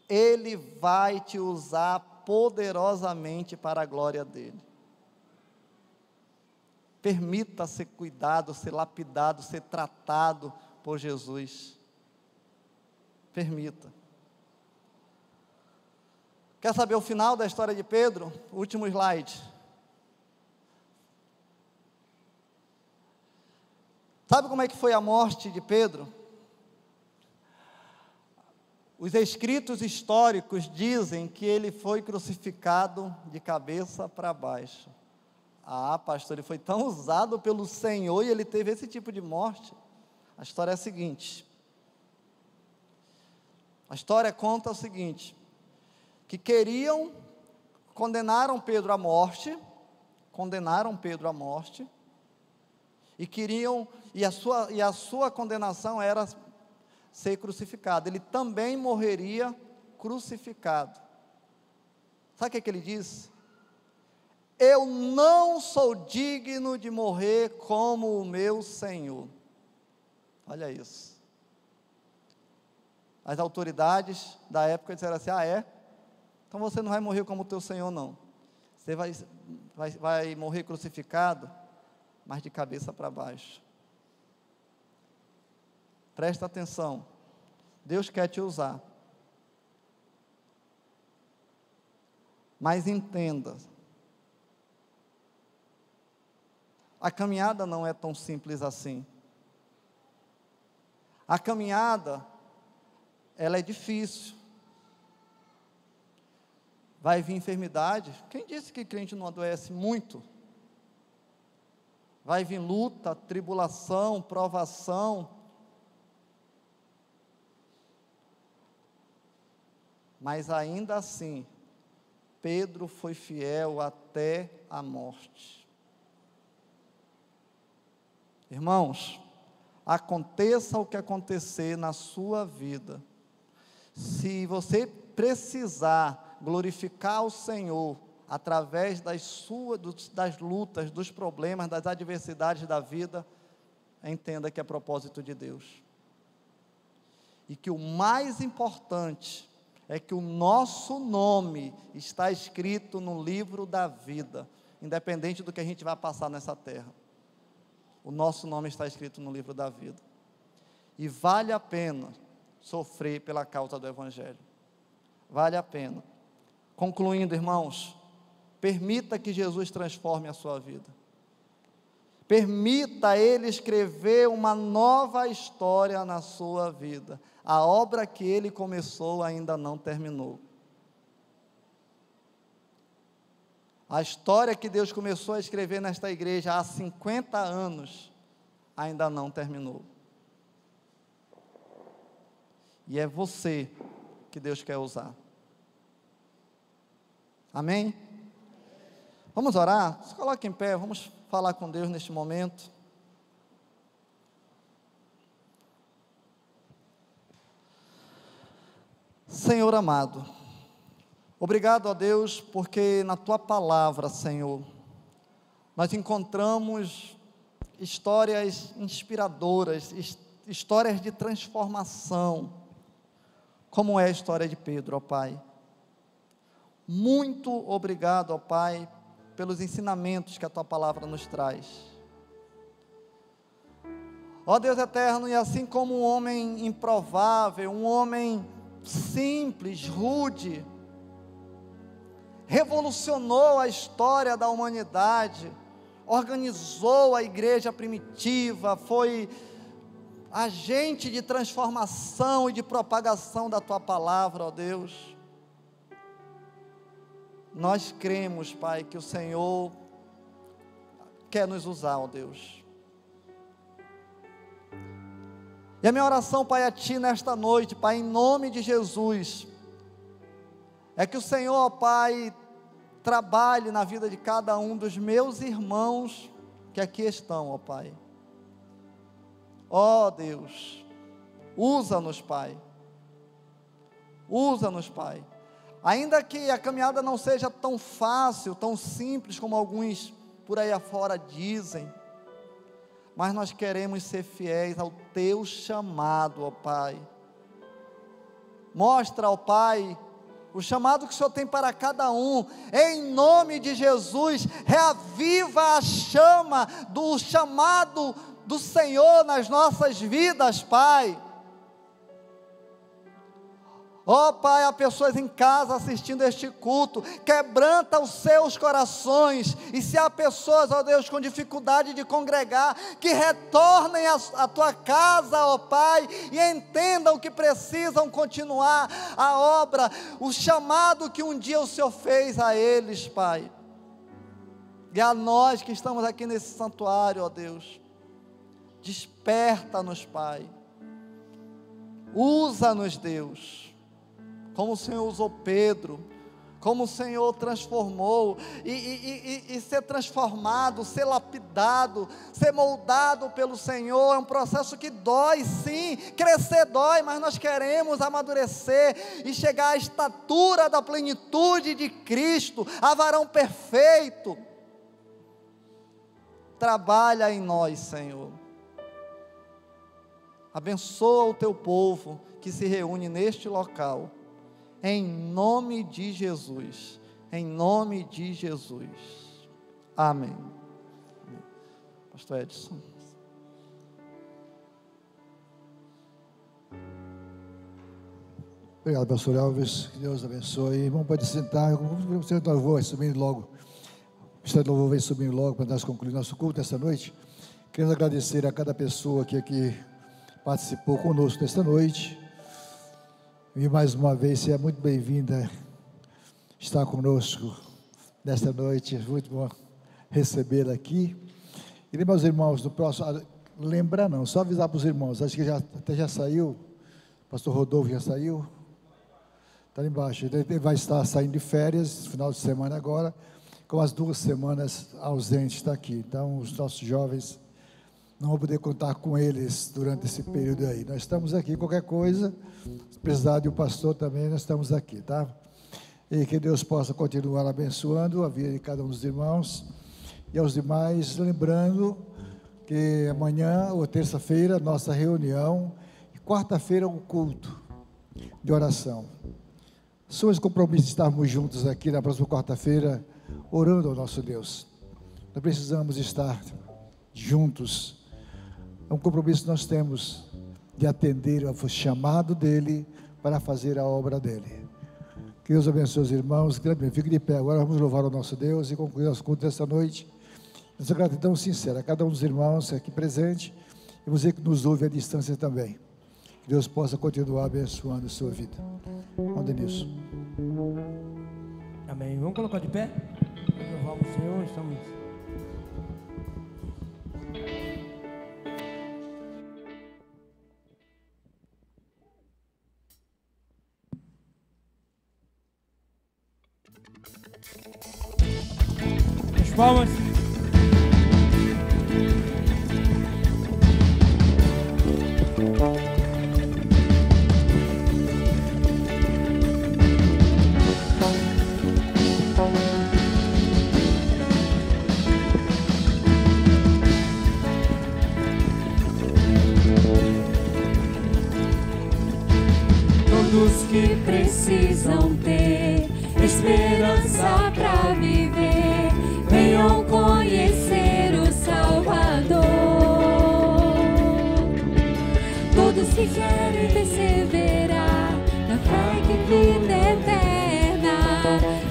Ele vai te usar poderosamente para a glória dele. Permita ser cuidado, ser lapidado, ser tratado por Jesus. Permita. Quer saber o final da história de Pedro? Último slide. Sabe como é que foi a morte de Pedro? Os escritos históricos dizem que ele foi crucificado de cabeça para baixo. Ah, pastor, ele foi tão usado pelo Senhor e ele teve esse tipo de morte. A história é a seguinte. A história conta o seguinte, que condenaram Pedro à morte, e a sua condenação era ser crucificado. Ele também morreria crucificado. Sabe o que ele disse? Eu não sou digno de morrer como o meu Senhor. Olha isso. As autoridades da época disseram assim, então você não vai morrer como o teu Senhor não, você vai morrer crucificado, mas de cabeça para baixo. Presta atenção, Deus quer te usar, mas entenda, a caminhada não é tão simples assim. A caminhada, ela é difícil. Vai vir enfermidade. Quem disse que crente não adoece muito? Vai vir luta, tribulação, provação. Mas ainda assim, Pedro foi fiel até a morte. Irmãos, aconteça o que acontecer na sua vida, se você precisar glorificar o Senhor através das lutas, dos problemas, das adversidades da vida, entenda que é propósito de Deus. E que o mais importante é que o nosso nome está escrito no livro da vida, independente do que a gente vai passar nessa terra. O nosso nome está escrito no livro da vida. E vale a pena sofrer pela causa do Evangelho. Vale a pena. Concluindo, irmãos, permita que Jesus transforme a sua vida. Permita Ele escrever uma nova história na sua vida. A obra que Ele começou ainda não terminou. A história que Deus começou a escrever nesta igreja há 50 anos, ainda não terminou. E é você que Deus quer usar. Amém? Vamos orar? Se coloque em pé, vamos falar com Deus neste momento. Senhor amado, obrigado a Deus, porque na Tua palavra, Senhor, nós encontramos histórias inspiradoras, histórias de transformação, como é a história de Pedro, ó Pai. Muito obrigado, ó Pai, pelos ensinamentos que a Tua palavra nos traz. Ó Deus eterno, e assim como um homem improvável, um homem simples, rude, revolucionou a história da humanidade, organizou a igreja primitiva, foi agente de transformação e de propagação da Tua palavra, ó Deus. Nós cremos, Pai, que o Senhor quer nos usar, ó Deus. E a minha oração, Pai, a Ti nesta noite, Pai, em nome de Jesus, é que o Senhor, ó Pai, trabalhe na vida de cada um dos meus irmãos que aqui estão, ó Pai. Ó Deus, usa-nos, Pai. Usa-nos, Pai. Ainda que a caminhada não seja tão fácil, tão simples como alguns por aí afora dizem, mas nós queremos ser fiéis ao Teu chamado, ó Pai. Mostra ao Pai o chamado que o Senhor tem para cada um, em nome de Jesus. Reaviva a chama do chamado do Senhor nas nossas vidas, Pai. Ó Pai, há pessoas em casa assistindo este culto, quebranta os seus corações, e se há pessoas, ó Deus, com dificuldade de congregar, que retornem à tua casa, ó Pai, e entendam que precisam continuar a obra, o chamado que um dia o Senhor fez a eles, Pai, e a nós que estamos aqui nesse santuário, ó Deus, desperta-nos, Pai, usa-nos, Deus, como o Senhor usou Pedro, como o Senhor transformou, e ser transformado, ser lapidado, ser moldado pelo Senhor, é um processo que dói sim, crescer dói, mas nós queremos amadurecer, e chegar à estatura da plenitude de Cristo, a varão perfeito. Trabalha em nós, Senhor, abençoa o teu povo, que se reúne neste local, em nome de Jesus, em nome de Jesus, amém. Pastor Edson. Obrigado, pastor Alves, que Deus abençoe. Irmão, pode sentar, o Ministério do Louvor vai subindo logo, o Ministério do Louvor vem subindo logo, para nós concluir nosso culto esta noite. Queremos agradecer a cada pessoa que participou conosco nesta noite. E mais uma vez, você é muito bem-vinda estar conosco nesta noite, muito bom recebê-la aqui. E meus irmãos, no próximo, lembrar não, só avisar para os irmãos, acho que até já saiu, o pastor Rodolfo já saiu, está ali embaixo, ele vai estar saindo de férias, final de semana agora, com as 2 semanas ausente, está aqui. Então os nossos jovens não vão poder contar com eles durante esse período aí. Nós estamos aqui, qualquer coisa, se precisar de um pastor também, nós estamos aqui, tá? E que Deus possa continuar abençoando a vida de cada um dos irmãos, e aos demais, lembrando que amanhã, ou terça-feira, nossa reunião, e quarta-feira o culto de oração. Somos compromissos de estarmos juntos aqui na próxima quarta-feira, orando ao nosso Deus. Nós precisamos estar juntos. É um compromisso que nós temos de atender ao chamado dEle para fazer a obra dEle. Que Deus abençoe os irmãos. Fique de pé. Agora vamos louvar o nosso Deus e concluir nosso culto desta noite. Nossa gratidão sincera a cada um dos irmãos aqui presente e você que nos ouve à distância também. Que Deus possa continuar abençoando a sua vida. Vamos, Denilson. Amém. Vamos colocar de pé? Louvamos o Senhor. Estamos... As palmas. Todos que precisam ter esperança para viver, venham conhecer o Salvador. Todos que querem perseverar na fé que vida eterna,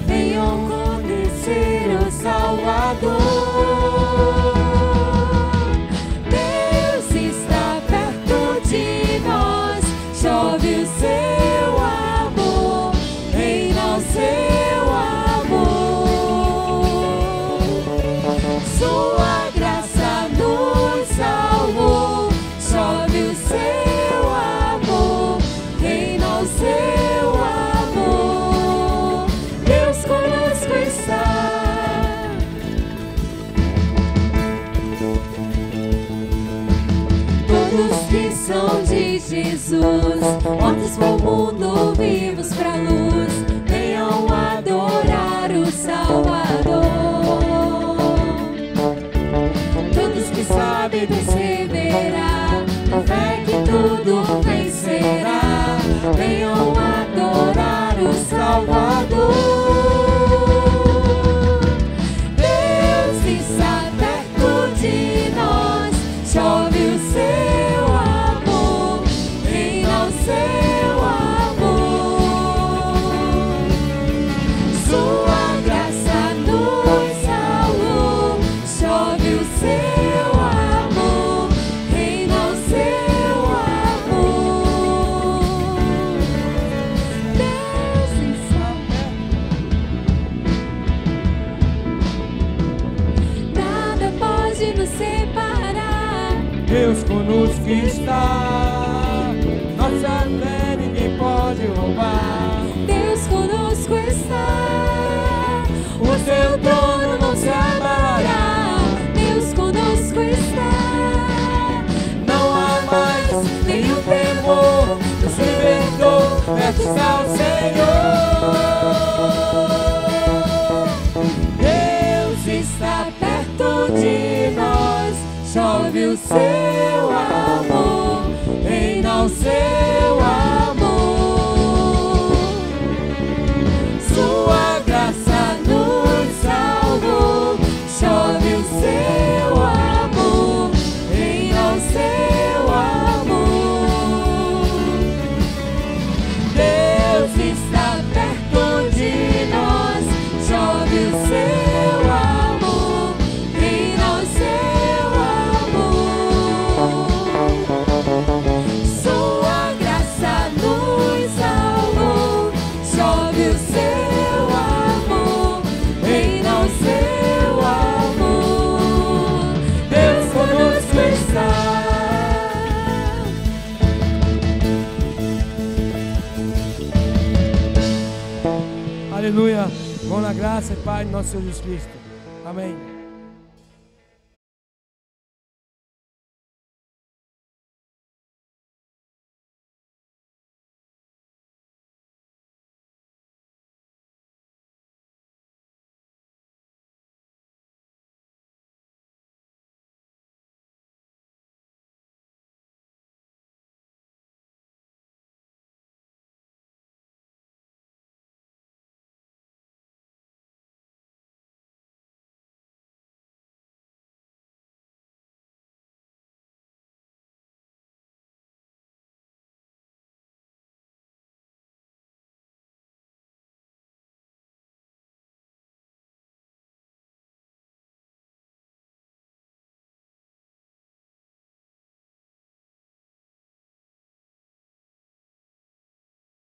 venham conhecer o Salvador. Deus está perto de nós, chove o seu amor, reina o seu amor. Sua graça nos salvou, chove o seu amor, reina o seu amor. Deus conosco está. Todos que são de Jesus, mortos para o mundo, vivos para a luz, venham adorar o Salvador. Todos que sabem perseverar, na fé que tudo vencerá, venham adorar Deus conosco está, nossa fé ninguém pode roubar. Deus conosco está, O seu trono não se abalará. Deus conosco está, Não há mais nenhum temor, nos libertou, graças ao Senhor. Deus está perto de nós, chove o seu amor, reina o seu amor. Sua graça nos salvou, chove o seu amor, reina o seu amor. Deus está perto de nós, chove o seu amor, reina o seu amor. Sua graça nos salvou, chove o seu amor, reina o seu amor. Deus conosco está. Aleluia. Vão na graça e paz de nosso Senhor Jesus Cristo. Amém.